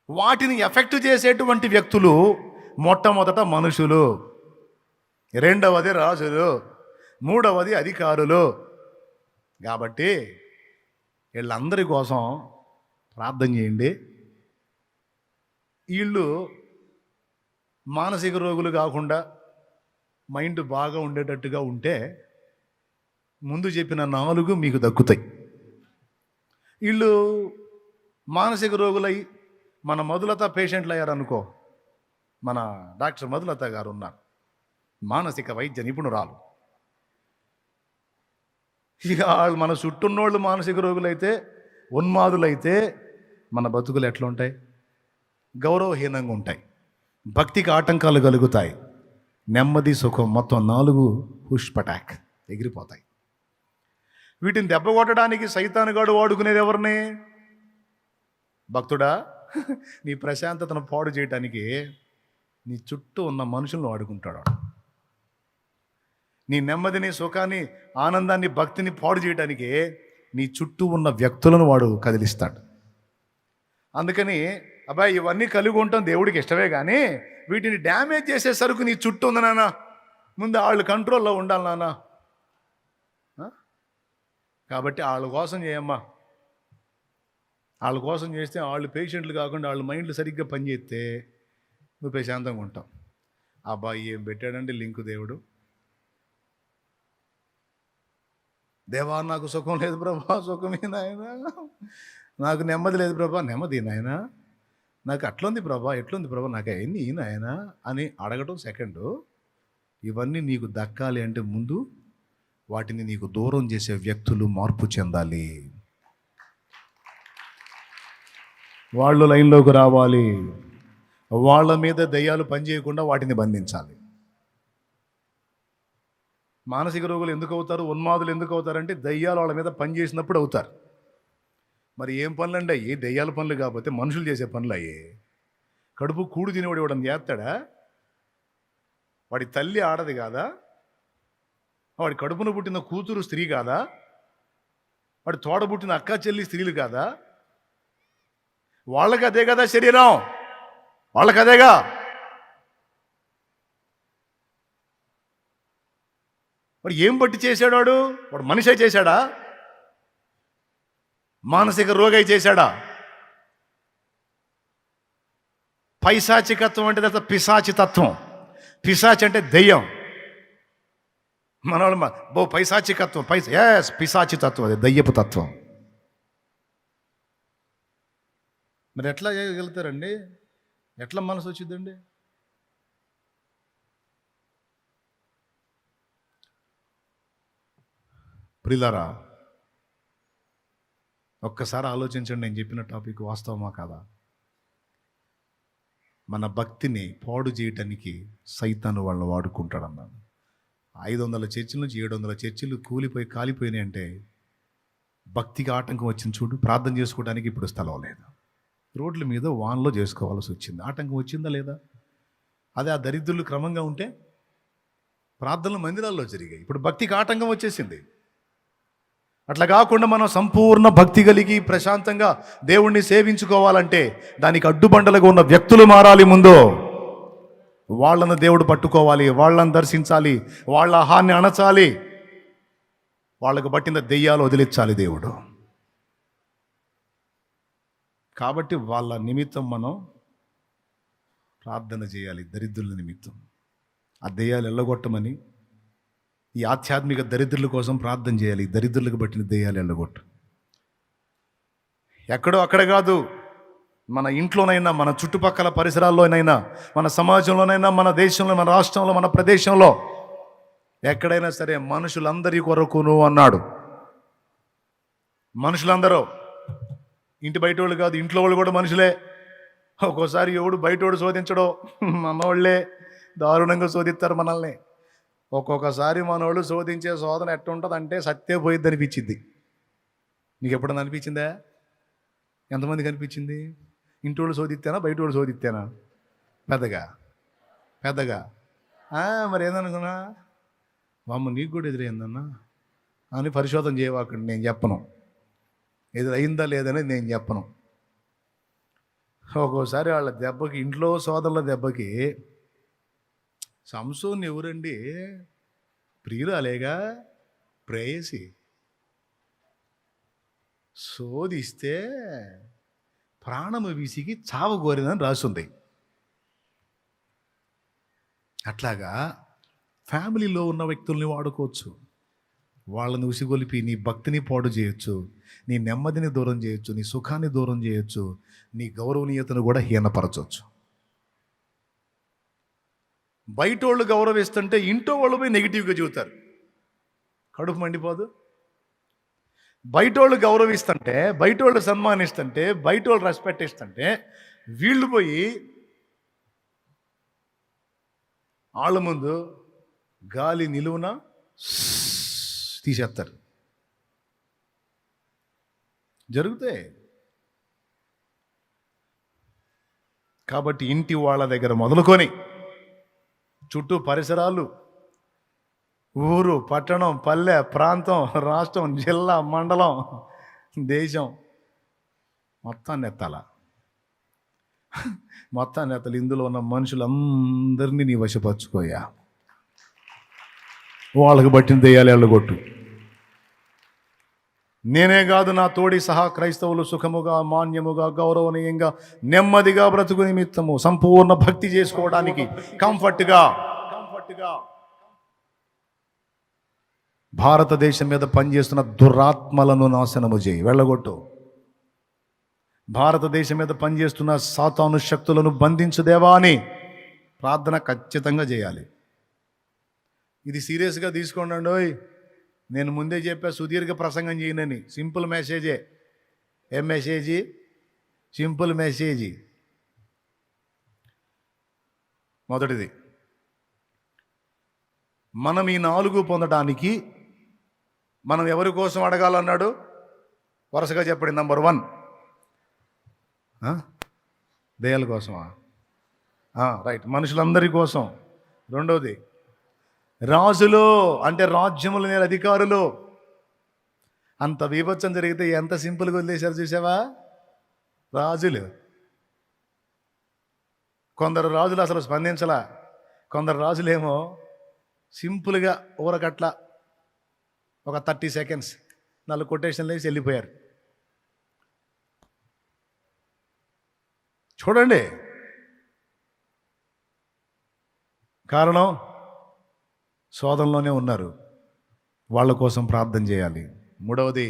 వాటిని ఎఫెక్ట్ చేసేటువంటి వ్యక్తులు మొట్టమొదట మనుషులు, రెండవది రాజులు, మూడవది అధికారులు. కాబట్టి వీళ్ళందరి కోసం ప్రార్థన చేయండి. వీళ్ళు మానసిక రోగులు కాకుండా మైండ్ బాగా ఉండేటట్టుగా ఉంటే ముందు చెప్పిన 4 మీకు దక్కుతాయి. వీళ్ళు మానసిక రోగులై మన మధులత పేషెంట్లు అయ్యారనుకో. మన డాక్టర్ మధులత గారు ఉన్నారు, మానసిక వైద్య నిపుణురాలు. ఇక మన చుట్టూన్నోళ్ళు మానసిక రోగులైతే, ఉన్మాదులైతే మన బతుకులు ఎట్లా ఉంటాయి? గౌరవహీనంగా ఉంటాయి, భక్తికి ఆటంకాలు కలుగుతాయి, నెమ్మది, సుఖం మొత్తం 4 పుష్పటాక్ ఎగిరిపోతాయి. వీటిని దెబ్బ కొట్టడానికి సైతానుగాడు వాడుకునేది ఎవరిని? భక్తుడా, నీ ప్రశాంతతను పాడు చేయడానికి నీ చుట్టూ ఉన్న మనుషులను వాడుకుంటాడు. నీ నెమ్మదిని, సుఖాన్ని, ఆనందాన్ని, భక్తిని పాడు చేయడానికి నీ చుట్టూ ఉన్న వ్యక్తులను వాడు కదిలిస్తాడు. అందుకని అబ్బాయి ఇవన్నీ కలిగి ఉండటం దేవుడికి ఇష్టమే, కానీ వీటిని డ్యామేజ్ చేసే సరుకు నీ చుట్టూ ఉంది నాన్న, ముందు వాళ్ళు కంట్రోల్లో ఉండాలి నాన్న. కాబట్టి వాళ్ళ కోసం చేయమ్మా. వాళ్ళ కోసం చేస్తే వాళ్ళు పేషెంట్లు కాకుండా వాళ్ళ మైండ్లు సరిగ్గా పనిచేస్తే నువ్వు ప్రశాంతంగా ఉంటావు. అబ్బాయి ఏం పెట్టాడండి లింకు దేవుడు. దేవా నాకు సుఖం లేదు ప్రభా, సుఖమే నాయన. నాకు నెమ్మది లేదు ప్రభా, నెమ్మది నాయన. నాకు అట్లుంది ప్రభా, ఎట్లుంది ప్రభా, నాకు అయింది నాయన అని అడగటం సెకండు. ఇవన్నీ నీకు దక్కాలి అంటే ముందు వాటిని నీకు దూరం చేసే వ్యక్తులు మార్పు చెందాలి. వాళ్ళు లైన్లోకి రావాలి. వాళ్ళ మీద దయ్యాలు పనిచేయకుండా వాటిని బంధించాలి. మానసిక రోగులు ఎందుకు అవుతారు, ఉన్మాదులు ఎందుకు అవుతారంటే దయ్యాలు వాళ్ళ మీద పనిచేసినప్పుడు అవుతారు. మరి ఏం పనులు అండి అయ్యి? దయ్యాల పనులు కాకపోతే మనుషులు చేసే పనులు అయ్యి. కడుపు కూడు తినేవాడు ఇవ్వడం చేస్తాడా? వాడి తల్లి ఆడది కాదా? వాడి కడుపున పుట్టిన కూతురు స్త్రీ కాదా? వాడి తోడ పుట్టిన అక్క చెల్లి స్త్రీలు కాదా? వాళ్ళకి అదే కదా శరీరం, వాళ్ళకి అదేగా. వాడు ఏం బట్టి చేశాడు? వాడు మనిషి చేశాడా? మానసిక రోగి చేశాడా? పైశాచికత్వం అంటే తర్వాత పిశాచి తత్వం. పిశాచి అంటే దెయ్యం. మన వాళ్ళు పైశాచికత్వం, పిశాచి తత్వం, అది దయ్యపు తత్వం. మరి ఎట్లా చేయగలుగుతారండి? ఎట్లా మనసు వచ్చిందండి? ప్రియులారా, ఒక్కసారి ఆలోచించండి, నేను చెప్పిన టాపిక్ వాస్తవమా కాదా? మన భక్తిని పాడు చేయటానికి సైతాను వాళ్ళని వాడుకుంటాడు అన్నాను. 500 చర్చిల నుంచి 700 చర్చిలు కాలిపోయినాయి అంటే భక్తికి ఆటంకం వచ్చింది చూడు. ప్రార్థన చేసుకోవడానికి ఇప్పుడు స్థలం లేదు. రోడ్ల మీద వాన్లో చేసుకోవాల్సి వచ్చింది. ఆటంకం వచ్చిందా లేదా? అదే ఆ దరిద్రులు క్రమంగా ఉంటే ప్రార్థనలు మందిరాల్లో జరిగాయి. ఇప్పుడు భక్తికి ఆటంకం వచ్చేసింది. అట్లా కాకుండా మనం సంపూర్ణ భక్తి కలిగి ప్రశాంతంగా దేవుణ్ణి సేవించుకోవాలంటే దానికి అడ్డుబండలుగా ఉన్న వ్యక్తులు మారాలి. ముందు వాళ్ళను దేవుడు పట్టుకోవాలి, వాళ్ళని దర్శించాలి, వాళ్ళ ఆహాన్ని అణచాలి, వాళ్ళకు పట్టిన దెయ్యాలు వదిలించాలి దేవుడు. కాబట్టి వాళ్ళ నిమిత్తం మనం ప్రార్థన చేయాలి. దరిద్రుల నిమిత్తం ఆ దెయ్యాలు ఎల్లగొట్టమని, ఈ ఆధ్యాత్మిక దరిద్రుల కోసం ప్రార్థన చేయాలి. దరిద్రులకు పట్టిన దెయ్యాలు ఎల్లగొట్టు. ఎక్కడో అక్కడ కాదు, మన ఇంట్లోనైనా, మన చుట్టుపక్కల పరిసరాల్లోనైనా, మన సమాజంలోనైనా, మన దేశంలో, మన రాష్ట్రంలో, మన ప్రదేశంలో ఎక్కడైనా సరే మనుషులందరి కొరకును అన్నాడు. మనుషులందరూ, ఇంటి బయట వాళ్ళు కాదు, ఇంట్లో వాళ్ళు కూడా మనుషులే. ఒక్కోసారి ఎవడు బయటోడు శోధించడో, మనోళ్ళే దారుణంగా శోధిస్తారు మనల్ని. ఒక్కొక్కసారి మనోళ్ళు శోధించే శోధన ఎట్టుంటుంది అంటే సత్తే పోయిద్ది అనిపించింది. నీకు ఎప్పుడన్నా అనిపించిందా? ఎంతమందికి అనిపించింది? ఇంటోళ్ళు శోధిస్తేనా, బయటోళ్ళు శోధిస్తేనా? పెద్దగా మరి ఏందనుకున్నా, అమ్మ నీకు కూడా ఎదురైందన్నా అని పరిశోధన చేయవాకండి. నేను చెప్పను ఎదురైందా లేదనేది, నేను చెప్పను. ఒక్కోసారి వాళ్ళ దెబ్బకి, ఇంట్లో సోదరుల దెబ్బకి, సంసోన్ ఎవరండి? ప్రియురాలేగా, ప్రేయసి. శోధిస్తే ప్రాణము విసిగి చావగోరినని రాసుంది. అట్లాగా ఫ్యామిలీలో ఉన్న వ్యక్తుల్ని వాడుకోవచ్చు. వాళ్ళని ఉసిగొలిపి నీ భక్తిని పాడు చేయొచ్చు, నీ నెమ్మదిని దూరం చేయొచ్చు, నీ సుఖాన్ని దూరం చేయొచ్చు, నీ గౌరవనీయతను కూడా హీనపరచవచ్చు. బయటోళ్ళు గౌరవిస్తుంటే ఇంట్లో వాళ్ళు పోయి నెగిటివ్గా చెబుతారు. కడుపు మండిపోదు? బయటోళ్ళు గౌరవిస్తుంటే, బయటోళ్ళు సన్మానిస్తుంటే, బయటోళ్ళు రెస్పెక్ట్ ఇస్తుంటే వీళ్ళు పోయి వాళ్ళ ముందు గాలి నిలువున తీసేస్తారు. జరుగుతాయి. కాబట్టి ఇంటి వాళ్ళ దగ్గర మొదలుకొని చుట్టూ పరిసరాలు, ఊరు, పట్టణం, పల్లె, ప్రాంతం, రాష్ట్రం, జిల్లా, మండలం, దేశం మొత్తాన్ని ఎత్తాల. మొత్తాన్ని ఎత్తాలి. ఇందులో ఉన్న మనుషులందరినీ నీ వశపరచుకోయా. వాళ్ళకి బట్టిన దెయ్యాలు ఎళ్ళగొట్టు. నేనే కాదు, నా తోడి సహా క్రైస్తవులు సుఖముగా, మాన్యముగా, గౌరవనీయంగా, నెమ్మదిగా బ్రతుకు నిమిత్తము సంపూర్ణ భక్తి చేసుకోవడానికి కంఫర్ట్గా భారతదేశం మీద పనిచేస్తున్న దురాత్మలను నాశనము చేయి, వెళ్ళగొట్టు. భారతదేశం మీద పనిచేస్తున్న సాతాను శక్తులను బంధించుదేవా అని ప్రార్థన ఖచ్చితంగా చేయాలి. ఇది సీరియస్గా తీసుకోండి. ఓయ్, నేను ముందే చెప్పా సుదీర్ఘ ప్రసంగం చేయనని. సింపుల్ మెసేజే. ఏం మెసేజీ? సింపుల్ మెసేజీ. మొదటిది, మనం ఈ 4 పొందడానికి మనం ఎవరి కోసం అడగాలన్నాడు? వరుసగా చెప్పండి. నంబర్ 1, దెయ్యాల కోసమా? రైట్, మనుషులందరి కోసం. రెండవది, రాజులు అంటే రాజ్యముల మీద అధికారులు. అంత బీభత్సం జరిగితే ఎంత సింపుల్గా వదిలేశారు చూసావా? రాజులు. కొందరు రాజులు అసలు స్పందించలా. కొందరు రాజులేమో సింపుల్గా ఊరకట్ల ఒక 30 సెకండ్స్ 4 కొటేషన్లు వేసి వెళ్ళిపోయారు. చూడండి కారణం, శోధనలోనే ఉన్నారు. వాళ్ళ కోసం ప్రార్థన చేయాలి. మూడవది,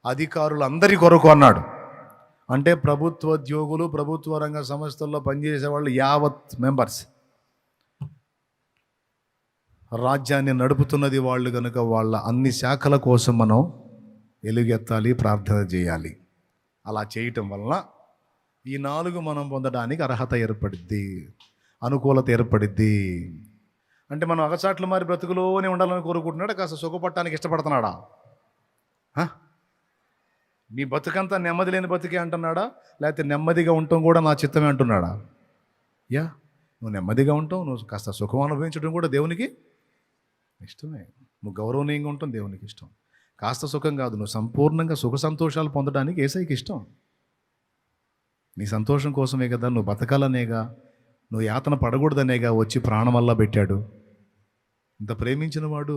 అధికారులు అందరి కొరకు అన్నాడు. అంటే ప్రభుత్వోద్యోగులు, ప్రభుత్వ రంగ సంస్థల్లో పనిచేసే వాళ్ళు యావత్ మెంబర్స్. రాజ్యాన్ని నడుపుతున్నది వాళ్ళు కనుక వాళ్ళ అన్ని శాఖల కోసం మనం ఎలుగెత్తాలి, ప్రార్థన చేయాలి. అలా చేయటం వలన ఈ 4 మనం పొందడానికి అర్హత ఏర్పడిద్ది, అనుకూలత ఏర్పడిద్ది. అంటే మనం అగచాట్లు మారి బ్రతుకులోనే ఉండాలని కోరుకుంటున్నాడా? కాస్త సుఖపడటానికి ఇష్టపడుతున్నాడా? నీ బతుకంతా నెమ్మది లేని బతుకే అంటున్నాడా? లేకపోతే నెమ్మదిగా ఉండటం కూడా నా చిత్తమే అంటున్నాడా? నువ్వు నెమ్మదిగా ఉంటావు, నువ్వు కాస్త సుఖం అనుభవించడం కూడా దేవునికి ఇష్టమే. నువ్వు గౌరవనీయంగా ఉంటాం దేవునికి ఇష్టం. కాస్త సుఖం కాదు, నువ్వు సంపూర్ణంగా సుఖ సంతోషాలు పొందడానికి యేసయ్యకి ఇష్టం. నీ సంతోషం కోసమే కదా, నువ్వు బతకాలనేగా, నువ్వు యాతన పడకూడదనేగా వచ్చి ప్రాణమల్లా పెట్టాడు. ఇంత ప్రేమించిన వాడు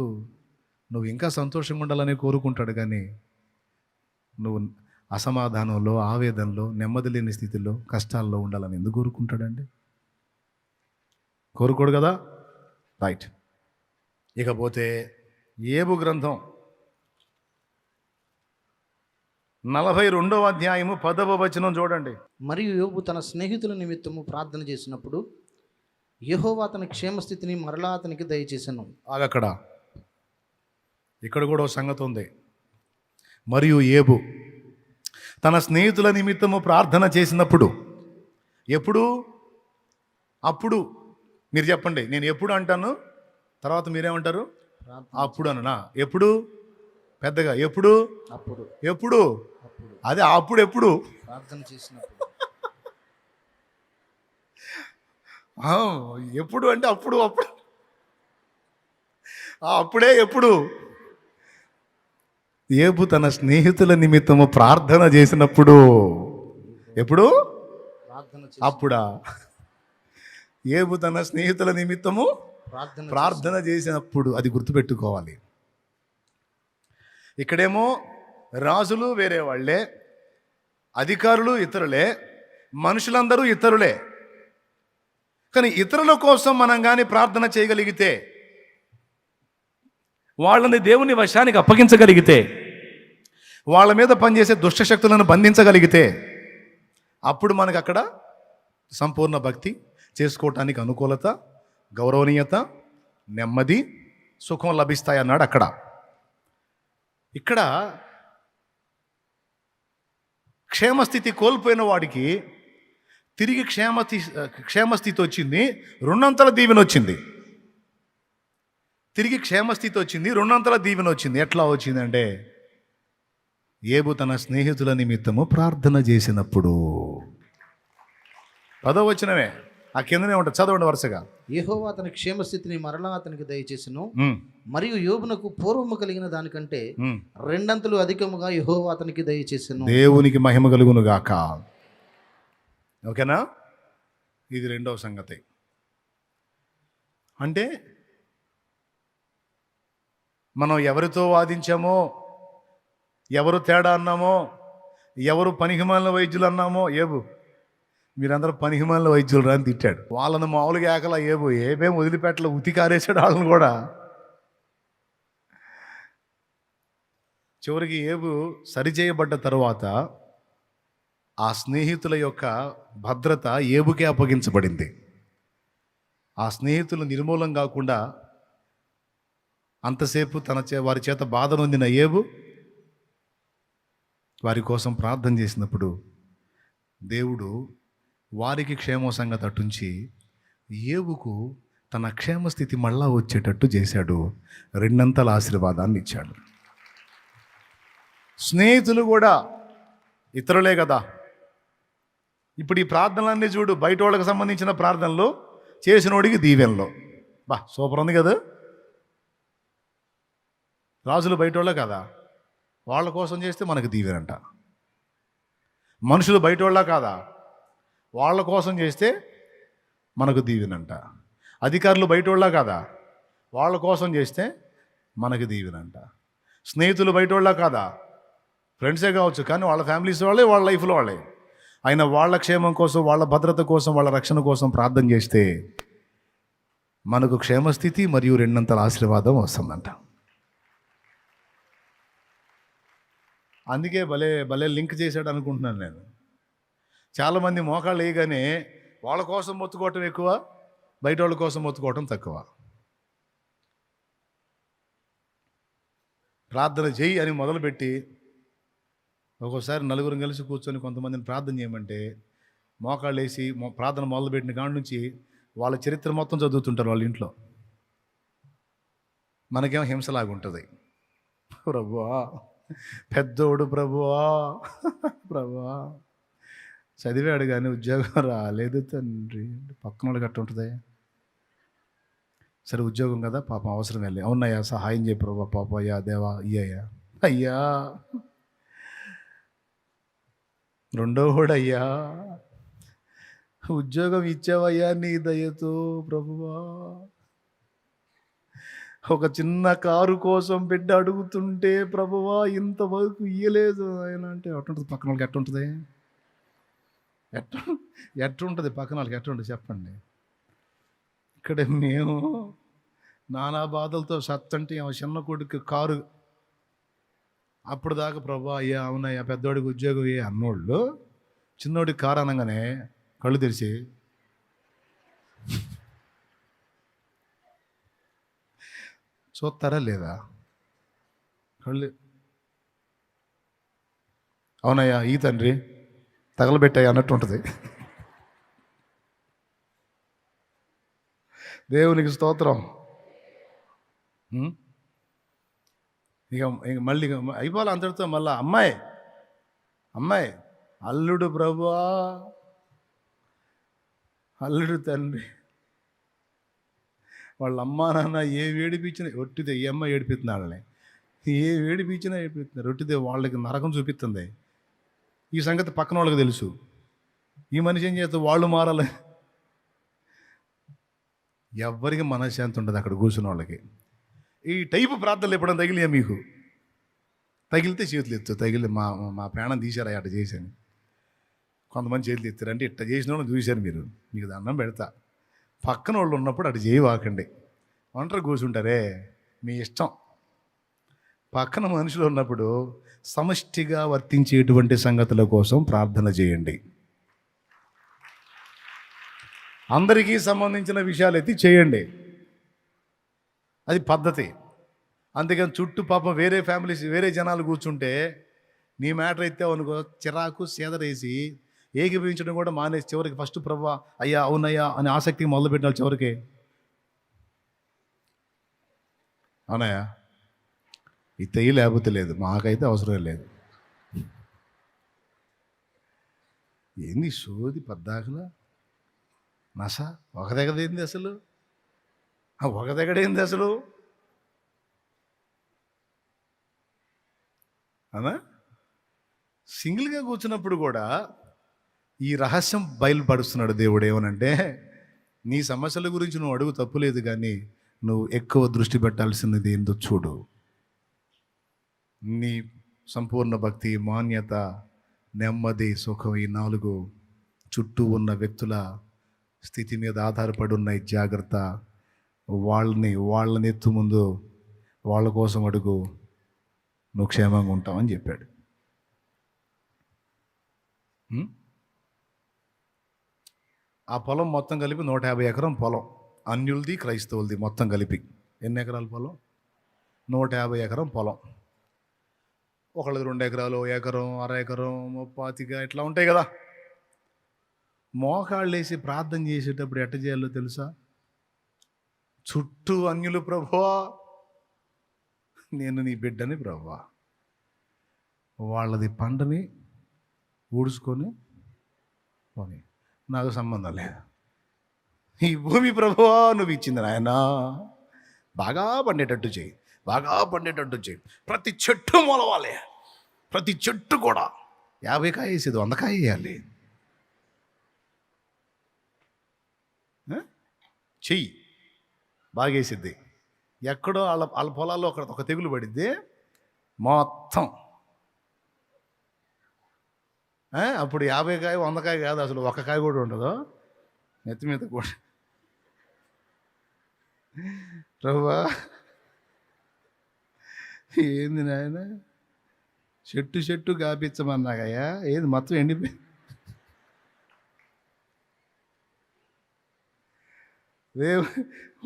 నువ్వు ఇంకా సంతోషంగా ఉండాలని కోరుకుంటాడు. కానీ నువ్వు అసమాధానంలో, ఆవేదనలో, నెమ్మది లేని స్థితిలో, కష్టాల్లో ఉండాలని ఎందుకు కోరుకుంటాడండి? కోరుకోడు కదా. రైట్. ఇకపోతే యోబు గ్రంథం 42వ అధ్యాయము 10వ వచనం చూడండి. మరియు యోబు తన స్నేహితుల నిమిత్తము ప్రార్థన చేసినప్పుడు యెహోవా అతని క్షేమస్థితిని మరలా అతనికి దయచేసెను. అక్కడ ఇక్కడ కూడా ఒక సంగతి ఉంది. మరియు యోబు తన స్నేహితుల నిమిత్తము ప్రార్థన చేసినప్పుడు, ఎప్పుడు? అప్పుడు. మీరు చెప్పండి, నేను ఎప్పుడు అంటాను, తర్వాత మీరేమంటారు? అప్పుడు అననా? ఎప్పుడు? పెద్దగా ఎప్పుడు? అప్పుడు. ఎప్పుడు? అదే అప్పుడు. ఎప్పుడు? ప్రార్థన చేసినప్పుడు. ఎప్పుడు అంటే అప్పుడు. అప్పుడే. ఎప్పుడు? యోబు తన స్నేహితుల నిమిత్తము ప్రార్థన చేసినప్పుడు. ఎప్పుడు? అప్పుడా? యోబు తన స్నేహితుల నిమిత్తము ప్రార్థన చేసినప్పుడు. అది గుర్తుపెట్టుకోవాలి. ఇక్కడేమో రాజులు వేరే వాళ్ళే, అధికారులు ఇతరులే, మనుషులందరూ ఇతరులే. కానీ ఇతరుల కోసం మనం కానీ ప్రార్థన చేయగలిగితే, వాళ్ళని దేవుని వశానికి అప్పగించగలిగితే, వాళ్ళ మీద పనిచేసే దుష్టశక్తులను బంధించగలిగితే, అప్పుడు మనకు అక్కడ సంపూర్ణ భక్తి చేసుకోవటానికి అనుకూలత, గౌరవనీయత, నెమ్మది, సుఖం లభిస్తాయి అన్నాడు అక్కడ. ఇక్కడ క్షేమస్థితి కోల్పోయిన వాడికి తిరిగి క్షేమస్థితి వచ్చింది, 2 దీవెన వచ్చింది. తిరిగి క్షేమస్థితి వచ్చింది, 2 దీవెన వచ్చింది. ఎట్లా వచ్చిందంటే, యోబు తన స్నేహితుల నిమిత్తము ప్రార్థన చేసినప్పుడు. 10వ వచనమే, ఆ కిందనే ఉంటుంది, చదవండి వరుసగా. యెహోవా అతని క్షేమస్థితిని మరలా అతనికి దయచేసెను. మరియు యోబునకు పూర్వము కలిగిన దానికంటే 2 అధికముగా యెహోవా అతనికి దయచేసెను. దేవునికి మహిమ కలుగును గాక. ఓకేనా? ఇది 2వ సంగతి. అంటే మనం ఎవరితో వాదించామో, ఎవరు తేడా అన్నామో, ఎవరు పనికిమాలిన వైద్యులు అన్నామో, ఏబు మీరందరూ పనికిమాలిన వైద్యులు రా అని తిట్టాడు. వాళ్ళని మామూలుగా ఏకలా ఏబేం వదిలిపెట్టలే, ఉతికారేసాడు వాళ్ళని కూడా. చివరికి ఏబు సరిచేయబడ్డ తరువాత ఆ స్నేహితుల యొక్క భద్రత ఏబుకే అప్పగించబడింది. ఆ స్నేహితులు నిర్మూలం కాకుండా అంతసేపు వారి చేత బాధ నొందిన ఏబు వారి కోసం ప్రార్థన చేసినప్పుడు దేవుడు వారికి క్షేమ సంగతి అటుంచి ఏబుకు తన క్షేమస్థితి మళ్ళా వచ్చేటట్టు చేశాడు. రెండంతల ఆశీర్వాదాన్ని ఇచ్చాడు. స్నేహితులు కూడా ఇతరులే కదా. ఇప్పుడు ఈ ప్రార్థనలన్నీ చూడు, బయట వాళ్ళకి సంబంధించిన ప్రార్థనలు, చేసినోడికి దీవెనలో. సూపర్ ఉంది కదా. రాజులు బయట వాళ్ళే కదా, వాళ్ళ కోసం చేస్తే మనకు దీవెనంట. మనుషులు బయట వాళ్ళ కాదా, వాళ్ళ కోసం చేస్తే మనకు దీవెనంట. అధికారులు బయట వాళ్ళ కాదా, వాళ్ళ కోసం చేస్తే మనకు దీవెనంట. స్నేహితులు బయట వాళ్ళ కాదా, ఫ్రెండ్సే కావచ్చు, కానీ వాళ్ళ ఫ్యామిలీస్ వాళ్ళే, వాళ్ళ లైఫ్లో వాళ్ళే. అయినా వాళ్ళ క్షేమం కోసం, వాళ్ళ భద్రత కోసం, వాళ్ళ రక్షణ కోసం ప్రార్థన చేస్తే మనకు క్షేమస్థితి మరియు రెండంతల ఆశీర్వాదం వస్తుందంట. అందుకే భలే భలే లింక్ చేశాడు అనుకుంటున్నాను నేను. చాలామంది మోకాళ్ళు వేయగానే వాళ్ళ కోసం మొత్తుకోవటం ఎక్కువ, బయట వాళ్ళ కోసం మొత్తుకోవటం తక్కువ. ప్రార్థన చెయ్యి అని మొదలుపెట్టి ఒక్కోసారి నలుగురు కలిసి కూర్చొని కొంతమందిని ప్రార్థన చేయమంటే మోకాళ్ళు వేసి ప్రార్థన మొదలుపెట్టిన కాడి నుంచి వాళ్ళ చరిత్ర మొత్తం చదువుతుంటారు వాళ్ళ ఇంట్లో. మనకేమో హింసలాగా ఉంటుంది. ప్రభువా పెద్దోడు, ప్రభువా ప్రభువా చదివాడు కానీ ఉద్యోగం రాలేదు తండ్రి. పక్కన వాళ్ళు గట్ట ఉంటుంది. సరే ఉద్యోగం కదా పాపం అవసరం వెళ్ళి, అవునయ్యా సహాయం చేయి ప్రభా, పాప అయ్యా దేవా అయ్యా అయ్యా రెండో కూడా అయ్యా ఉద్యోగం ఇచ్చావయ్యా నీ దయతో ప్రభువా. ఒక చిన్న కారు కోసం బిడ్డ అడుగుతుంటే ప్రభువా ఇంతవరకు ఇయ్యలేదు ఆయన అంటే ఎట్టుంటుంది పక్కన వాళ్ళకి, ఎట్టుంటుంది ఎట్టుంటుంది పక్కన వాళ్ళకి, ఎట్టుంటుంది చెప్పండి. ఇక్కడ మేము నానా బాధలతో సత్తంటే చిన్న కొడుకు కారు, అప్పుడు దాకా ప్రభా అయ్యా అవునయ్యా పెద్దోడికి ఉద్యోగం ఏ అన్నోళ్ళు చిన్నోడికి కారు అనగానే కళ్ళు తెరిచి చూస్తారా లేదా, కళ్ళు అవునయ్యా ఈ తండ్రి తగలబెట్టాయి అన్నట్టు ఉంటుంది. దేవునికి స్తోత్రం. ఇక మళ్ళీ అయిపోవాలి అంతటితో. మళ్ళా అమ్మాయి అమ్మాయి అల్లుడు ప్రభువా, అల్లుడు తండ్రి, వాళ్ళ అమ్మా నాన్న ఏ వేడిపించినా ఒట్టిదే, ఈ అమ్మాయి ఏడిపిస్తుంది వాళ్ళని, ఏ వేడిపించినా ఏడిపిస్తున్నారు ఒట్టిదే, వాళ్ళకి నరకం చూపిస్తుంది. ఈ సంగతి పక్కన వాళ్ళకి తెలుసు. ఈ మనిషి ఏం చేస్తే వాళ్ళు మారాలి. ఎవ్వరికి మనశ్శాంతి ఉండదు అక్కడ కూర్చున్న వాళ్ళకి. ఈ టైపు ప్రార్థనలు ఎప్పుడైనా తగిలియా మీకు? తగిలితే చేతులు ఎత్తు. తగిలి మా ప్రాణం తీశారా అట్ట చేశాను. కొంతమంది చేతులు ఎత్తారు అంటే ఇట్ట చేసిన వాళ్ళని చూశారు మీరు, మీకు దండం పెడతా. పక్కన వాళ్ళు ఉన్నప్పుడు అటు చేయవాకండి. ఒంటరి కూర్చుంటారే మీ ఇష్టం. పక్కన మనుషులు ఉన్నప్పుడు సమష్టిగా వర్తించేటువంటి సంగతుల కోసం ప్రార్థన చేయండి. అందరికీ సంబంధించిన విషయాలు ఎత్తి చేయండి, అది పద్ధతి. అందుకని చుట్టూ పాపం వేరే ఫ్యామిలీస్ వేరే జనాలు కూర్చుంటే నీ మ్యాటర్ అయితే అనుకో చిరాకు సేదరేసి ఏకీభవించడం కూడా మానేసి చివరికి ఫస్ట్ ప్రభా అయ్యా అవునయ్యా అని ఆసక్తికి మొదలుపెట్టిన చివరికి అవునయ్యా ఇతయి లేకపోతే లేదు, మాకైతే అవసరం లేదు. ఏంది సోది పద్దాకలా నస ఒక దగ్గదేంది అసలు, ఒక దగ్గడేంది అసలు అనా? సింగిల్గా కూర్చున్నప్పుడు కూడా ఈ రహస్యం బయలుపరుస్తున్నాడు దేవుడు. ఏమనంటే నీ సమస్యల గురించి నువ్వు అడుగు తప్పులేదు, కానీ నువ్వు ఎక్కువ దృష్టి పెట్టాల్సినది ఏందో చూడు. నీ సంపూర్ణ భక్తి, మాన్యత, నెమ్మది, సుఖం ఈ 4 చుట్టూ ఉన్న వ్యక్తుల స్థితి మీద ఆధారపడి ఉన్నాయి. జాగ్రత్త. వాళ్ళని ఎత్తు ముందు, వాళ్ళ కోసం అడుగు, నువ్వు క్షేమంగా ఉంటావని చెప్పాడు. ఆ పొలం మొత్తం కలిపి 150 ఎకరం పొలం, అన్యులది క్రైస్తవులది మొత్తం కలిపి. ఎన్ని ఎకరాల పొలం? 150 ఎకరం పొలం. ఒకళ్ళది 2 ఎకరాలు, ఎకరం, అర ఎకరం, 35 ఇట్లా ఉంటాయి కదా. మోకాళ్ళు వేసి ప్రార్థన చేసేటప్పుడు ఎట్ట చేయాలో తెలుసా? చుట్టూ అన్యులు, ప్రభువా నేను నీ బిడ్డని, ప్రభువా వాళ్ళది పంటని ఊడ్చుకొని పోనీ, నాకు సంబంధం లేదు. ఈ భూమి ప్రభువా నువ్వు ఇచ్చింది నాయనా, బాగా పండేటట్టు చేయి, బాగా పండేటట్టు చేయి. ప్రతి చెట్టు మొలవాలి, ప్రతి చెట్టు కూడా 50 కాయ వేసేది 100 కాయ వేయాలి. చెయ్యి బాగేసిద్ది. ఎక్కడో వాళ్ళ పొలాల్లో ఒక తెగులు పడిద్ది మొత్తం. అప్పుడు 50 కాయ 100 కాయ కాదు, అసలు 1 కాయ కూడా ఉండదు నెత్తి మీద కూడా. ప్రభువా ఏంది నాయన, చెట్టు గాపించమన్నాగయ్యా, ఏది మొత్తం ఎండిపోయి.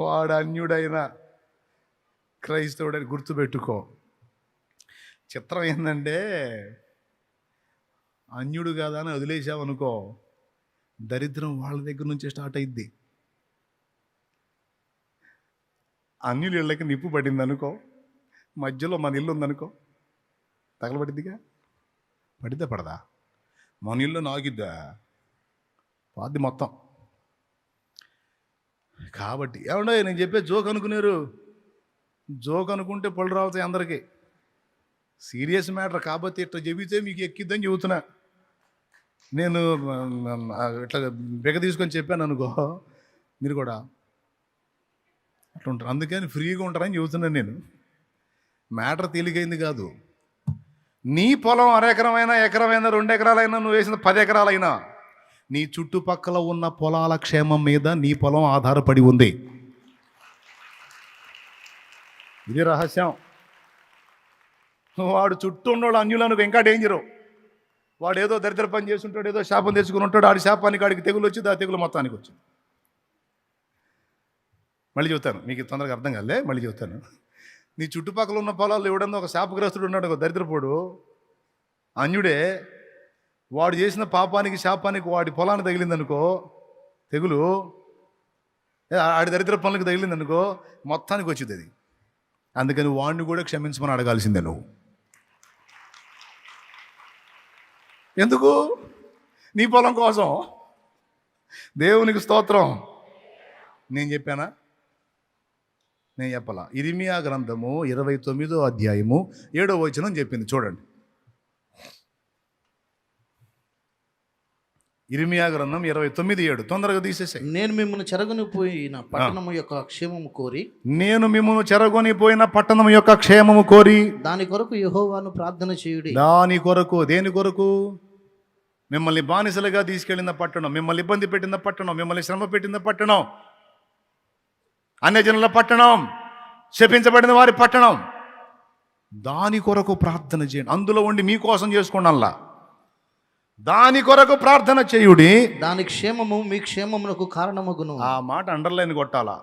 వాడు అన్యుడైనా క్రైస్తవుడని గుర్తుపెట్టుకో. చిత్రం ఏంటంటే, అన్యుడు కాదా అని వదిలేసావనుకో, దరిద్రం వాళ్ళ దగ్గర నుంచే స్టార్ట్ అయింది. అన్యుల ఇళ్ళకి నిప్పు పడింది అనుకో, మధ్యలో మన ఇల్లు ఉందనుకో, తగలబడిద్దిగా. పడిద్దా పడదా? మన ఇల్లు నాగిద్దా? పాది మొత్తం. కాబట్టి ఏమండో నేను చెప్పే జోక్ అనుకున్నారు. జోక్ అనుకుంటే పళ్ళు రావుతాయి అందరికీ. సీరియస్ మ్యాటర్ కాబట్టి ఇట్లా చెబితే మీకు ఎక్కిద్దని చెబుతున్నా. నేను ఇట్లా బెగ తీసుకొని చెప్పాను అనుకో, మీరు కూడా అట్లా ఉంటారు. అందుకని ఫ్రీగా ఉంటారని చెబుతున్నాను నేను. మ్యాటర్ తేలికైంది కాదు. నీ పొలం 1 ఎకరమైనా, ఎకరమైనా, 2 ఎకరాలైనా, నువ్వు వేసిన 10 ఎకరాలైనా, నీ చుట్టుపక్కల ఉన్న పొలాల క్షేమం మీద నీ పొలం ఆధారపడి ఉంది. ఇది రహస్యం. వాడు చుట్టూ ఉన్నోళ్ళు అన్యులను ఇంకా డేంజరు. వాడు ఏదో దరిద్ర పని చేస్తుంటాడు, ఏదో శాపం తెచ్చుకుని ఉంటాడు. ఆడి శాపానికి ఆడికి తెగులు వచ్చింది, ఆ తెగులు మొత్తానికి వచ్చింది. మళ్ళీ చెబుతాను, మీకు తొందరగా అర్థం కాలే, మళ్ళీ చెబుతాను. నీ చుట్టుపక్కల ఉన్న పొలాల్లో ఎవడన్నా ఒక శాపగ్రస్తుడు ఉన్నాడు, ఒక దరిద్రపోడు అన్యుడే, వాడు చేసిన పాపానికి శాపానికి వాడి పొలాన్ని తగిలిందనుకో తెగులు, ఆడి దరిద్ర పనులకు తగిలిందనుకో మొత్తానికి వచ్చింది అది. అందుకని వాడిని కూడా క్షమించమని అడగాల్సిందే నువ్వు. ఎందుకు? నీ పొలం కోసం. దేవునికి స్తోత్రం. నేను చెప్పానా? నేను చెప్పాలా? ఇర్మియా గ్రంథము 29వ అధ్యాయము 7వ వచనం చెప్పింది చూడండి. ఇర్మియా గ్రంథం 29:7. తొందరగా తీసేసాయి. నేను మిమ్మల్ని చెరగొనిపోయిన పట్టణము యొక్క క్షేమము కోరి, నేను మిమ్మల్ని చెరగొనిపోయిన పట్టణం యొక్క క్షేమము కోరి, దాని కొరకు యెహోవాను ప్రార్థన చేయుడి. దాని కొరకు, దేని కొరకు? మిమ్మల్ని బానిసలుగా తీసుకెళ్ళిన పట్టణం, మిమ్మల్ని ఇబ్బంది పెట్టిన పట్టణం, మిమ్మల్ని శ్రమ పెట్టిన పట్టణం, అన్యజనుల పట్టణం, శపించబడిన వారి పట్టణం, దాని కొరకు ప్రార్థన చేయండి. అందులో ఉండి మీకోసం చేసుకోండి. అల్లా దాని కొరకు ప్రార్థన చేయుడి, దాని క్షేమము మీ క్షేమమునకు కారణమగును. ఆ మాట అండర్లైన్ కొట్టాలా.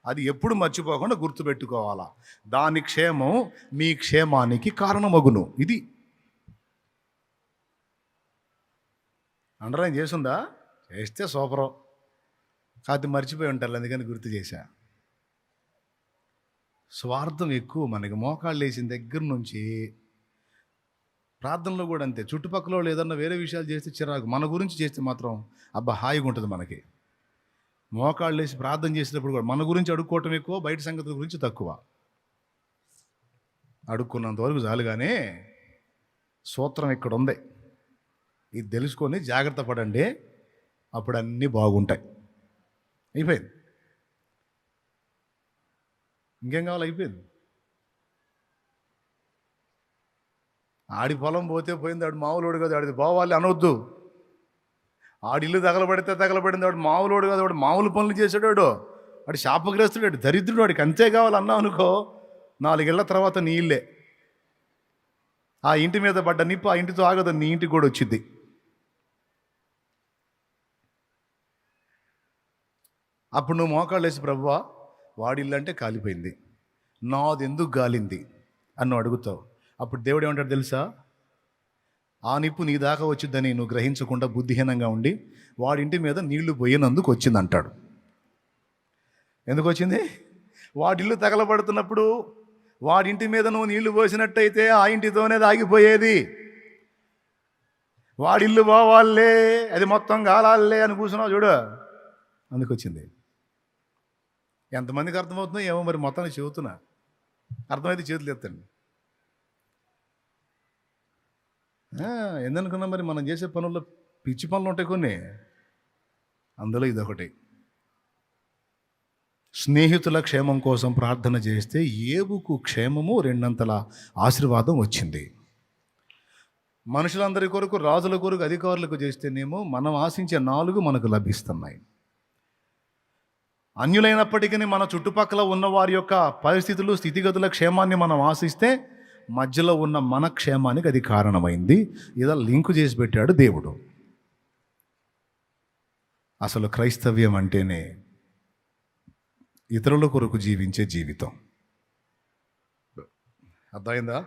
అది ఎప్పుడు మర్చిపోకుండా గుర్తుపెట్టుకోవాలా. దాని క్షేమం మీ క్షేమానికి కారణమగును. ఇది అండర్లైన్ చేసుందా? చేస్తే సూపరం. కాదు మర్చిపోయి ఉంటారు, అందుకని గుర్తు చేశా. స్వార్థం ఎక్కువ మనకి. మోకాళ్ళు వేసిన దగ్గర నుంచి ప్రార్థనలో కూడా అంతే. చుట్టుపక్కల వాళ్ళు ఏదన్నా వేరే విషయాలు చేస్తే చిరాకు, మన గురించి చేస్తే మాత్రం అబ్బా హాయిగా ఉంటుంది మనకి. మోకాళ్ళు వేసి ప్రార్థన చేసేటప్పుడు కూడా మన గురించి అడుక్కోవటం ఎక్కువ, బయట సంగతుల గురించి తక్కువ. అడుక్కున్నంత వరకు చాలు. కానీ సూత్రం ఇక్కడ ఉంది, ఇది తెలుసుకొని జాగ్రత్త పడండి, అప్పుడు అన్నీ బాగుంటాయి. అయిపోయింది. ఇంకేం కావాలి? అయిపోయింది. ఆడి పొలం పోతే పోయింది, ఆడు మామూలుడు కాదు, ఆడిది పోవాలి అనొద్దు. ఆడిల్లు తగలబడితే తగలబడింది, వాడు మామూలుడు కాదు, వాడు మామూలు పనులు చేసాడు, వాడు శాపగ్రస్తుడు, వాడు దరిద్రుడు, వాడికి అంతే కావాలి అన్నావు అనుకో, 4 ఏళ్ల తర్వాత నీ ఇల్లే. ఆ ఇంటి మీద పడ్డ నిప్పు ఆ ఇంటితో ఆగదు, నీ ఇంటికి కూడా వచ్చింది. అప్పుడు నువ్వు మోకాళ్ళు వేసి, ప్రభువా వాడి ఇల్లు అంటే కాలిపోయింది, నాది ఎందుకు గాలింది అని నువ్వు అడుగుతావు. అప్పుడు దేవుడు ఏమంటాడు తెలుసా? ఆ నిప్పు నీ దాకా వచ్చిందని నువ్వు గ్రహించకుండా బుద్ధిహీనంగా ఉండి వాడింటి మీద నీళ్లు పోయినందుకు వచ్చింది అంటాడు. ఎందుకు వచ్చింది? వాడిల్లు తగలబడుతున్నప్పుడు వాడింటి మీద నువ్వు నీళ్లు పోసినట్టయితే ఆ ఇంటితోనే ఆగిపోయేది. వాడిల్లు పోవాలే, అది మొత్తం గాలాలే అని కూర్చున్నావు చూడు, అందుకు వచ్చింది. ఎంతమందికి అర్థమవుతుందో ఏమో మరి, మొత్తాన్ని చెబుతున్నా. అర్థమైతే చేతులు ఎత్తండి. ఎందుకన్నా మరి మనం చేసే పనుల్లో పిచ్చి పనులు ఉంటాయి కొన్ని, అందులో ఇదొకటి. స్నేహితుల క్షేమం కోసం ప్రార్థన చేస్తే ఏబుకు క్షేమము 2 ఆశీర్వాదం వచ్చింది. మనుషులందరి కొరకు, రాజుల కొరకు, అధికారులకు చేస్తేనేమో మనం ఆశించే 4 మనకు లభిస్తున్నాయి. అన్యులైనప్పటికీ మన చుట్టుపక్కల ఉన్న వారి యొక్క పరిస్థితులు, స్థితిగతుల క్షేమాన్ని మనం ఆశిస్తే మధ్యలో ఉన్న మన క్షేమానికి అది కారణమైంది. ఇలా లింకు చేసి పెట్టాడు దేవుడు. అసలు క్రైస్తవ్యం అంటేనే ఇతరుల కొరకు జీవించే జీవితం. అర్థమైందా?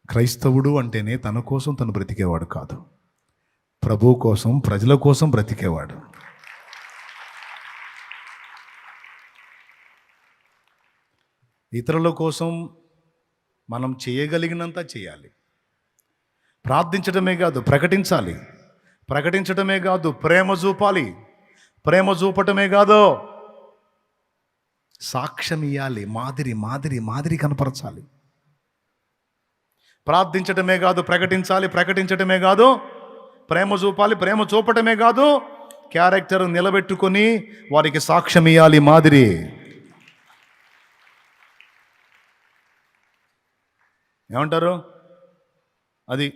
క్రైస్తవుడు అంటేనే తన కోసం తను బ్రతికేవాడు కాదు, ప్రభువు కోసం, ప్రజల కోసం బ్రతికేవాడు. ఇతరుల కోసం మనం చేయగలిగినంత చేయాలి. ప్రార్థించడమే కాదు, ప్రకటించాలి. ప్రకటించడమే కాదు, ప్రేమ చూపాలి. ప్రేమ చూపటమే కాదు, సాక్ష్యం ఇవ్వాలి. మాదిరి కనపరచాలి. ప్రార్థించటమే కాదు, ప్రకటించాలి. ప్రకటించటమే కాదు, ప్రేమ చూపాలి. ప్రేమ చూపటమే కాదు, క్యారెక్టర్ నిలబెట్టుకొని వారికి సాక్ష్యం ఇవ్వాలి, మాదిరి. ఏమంటారు? అది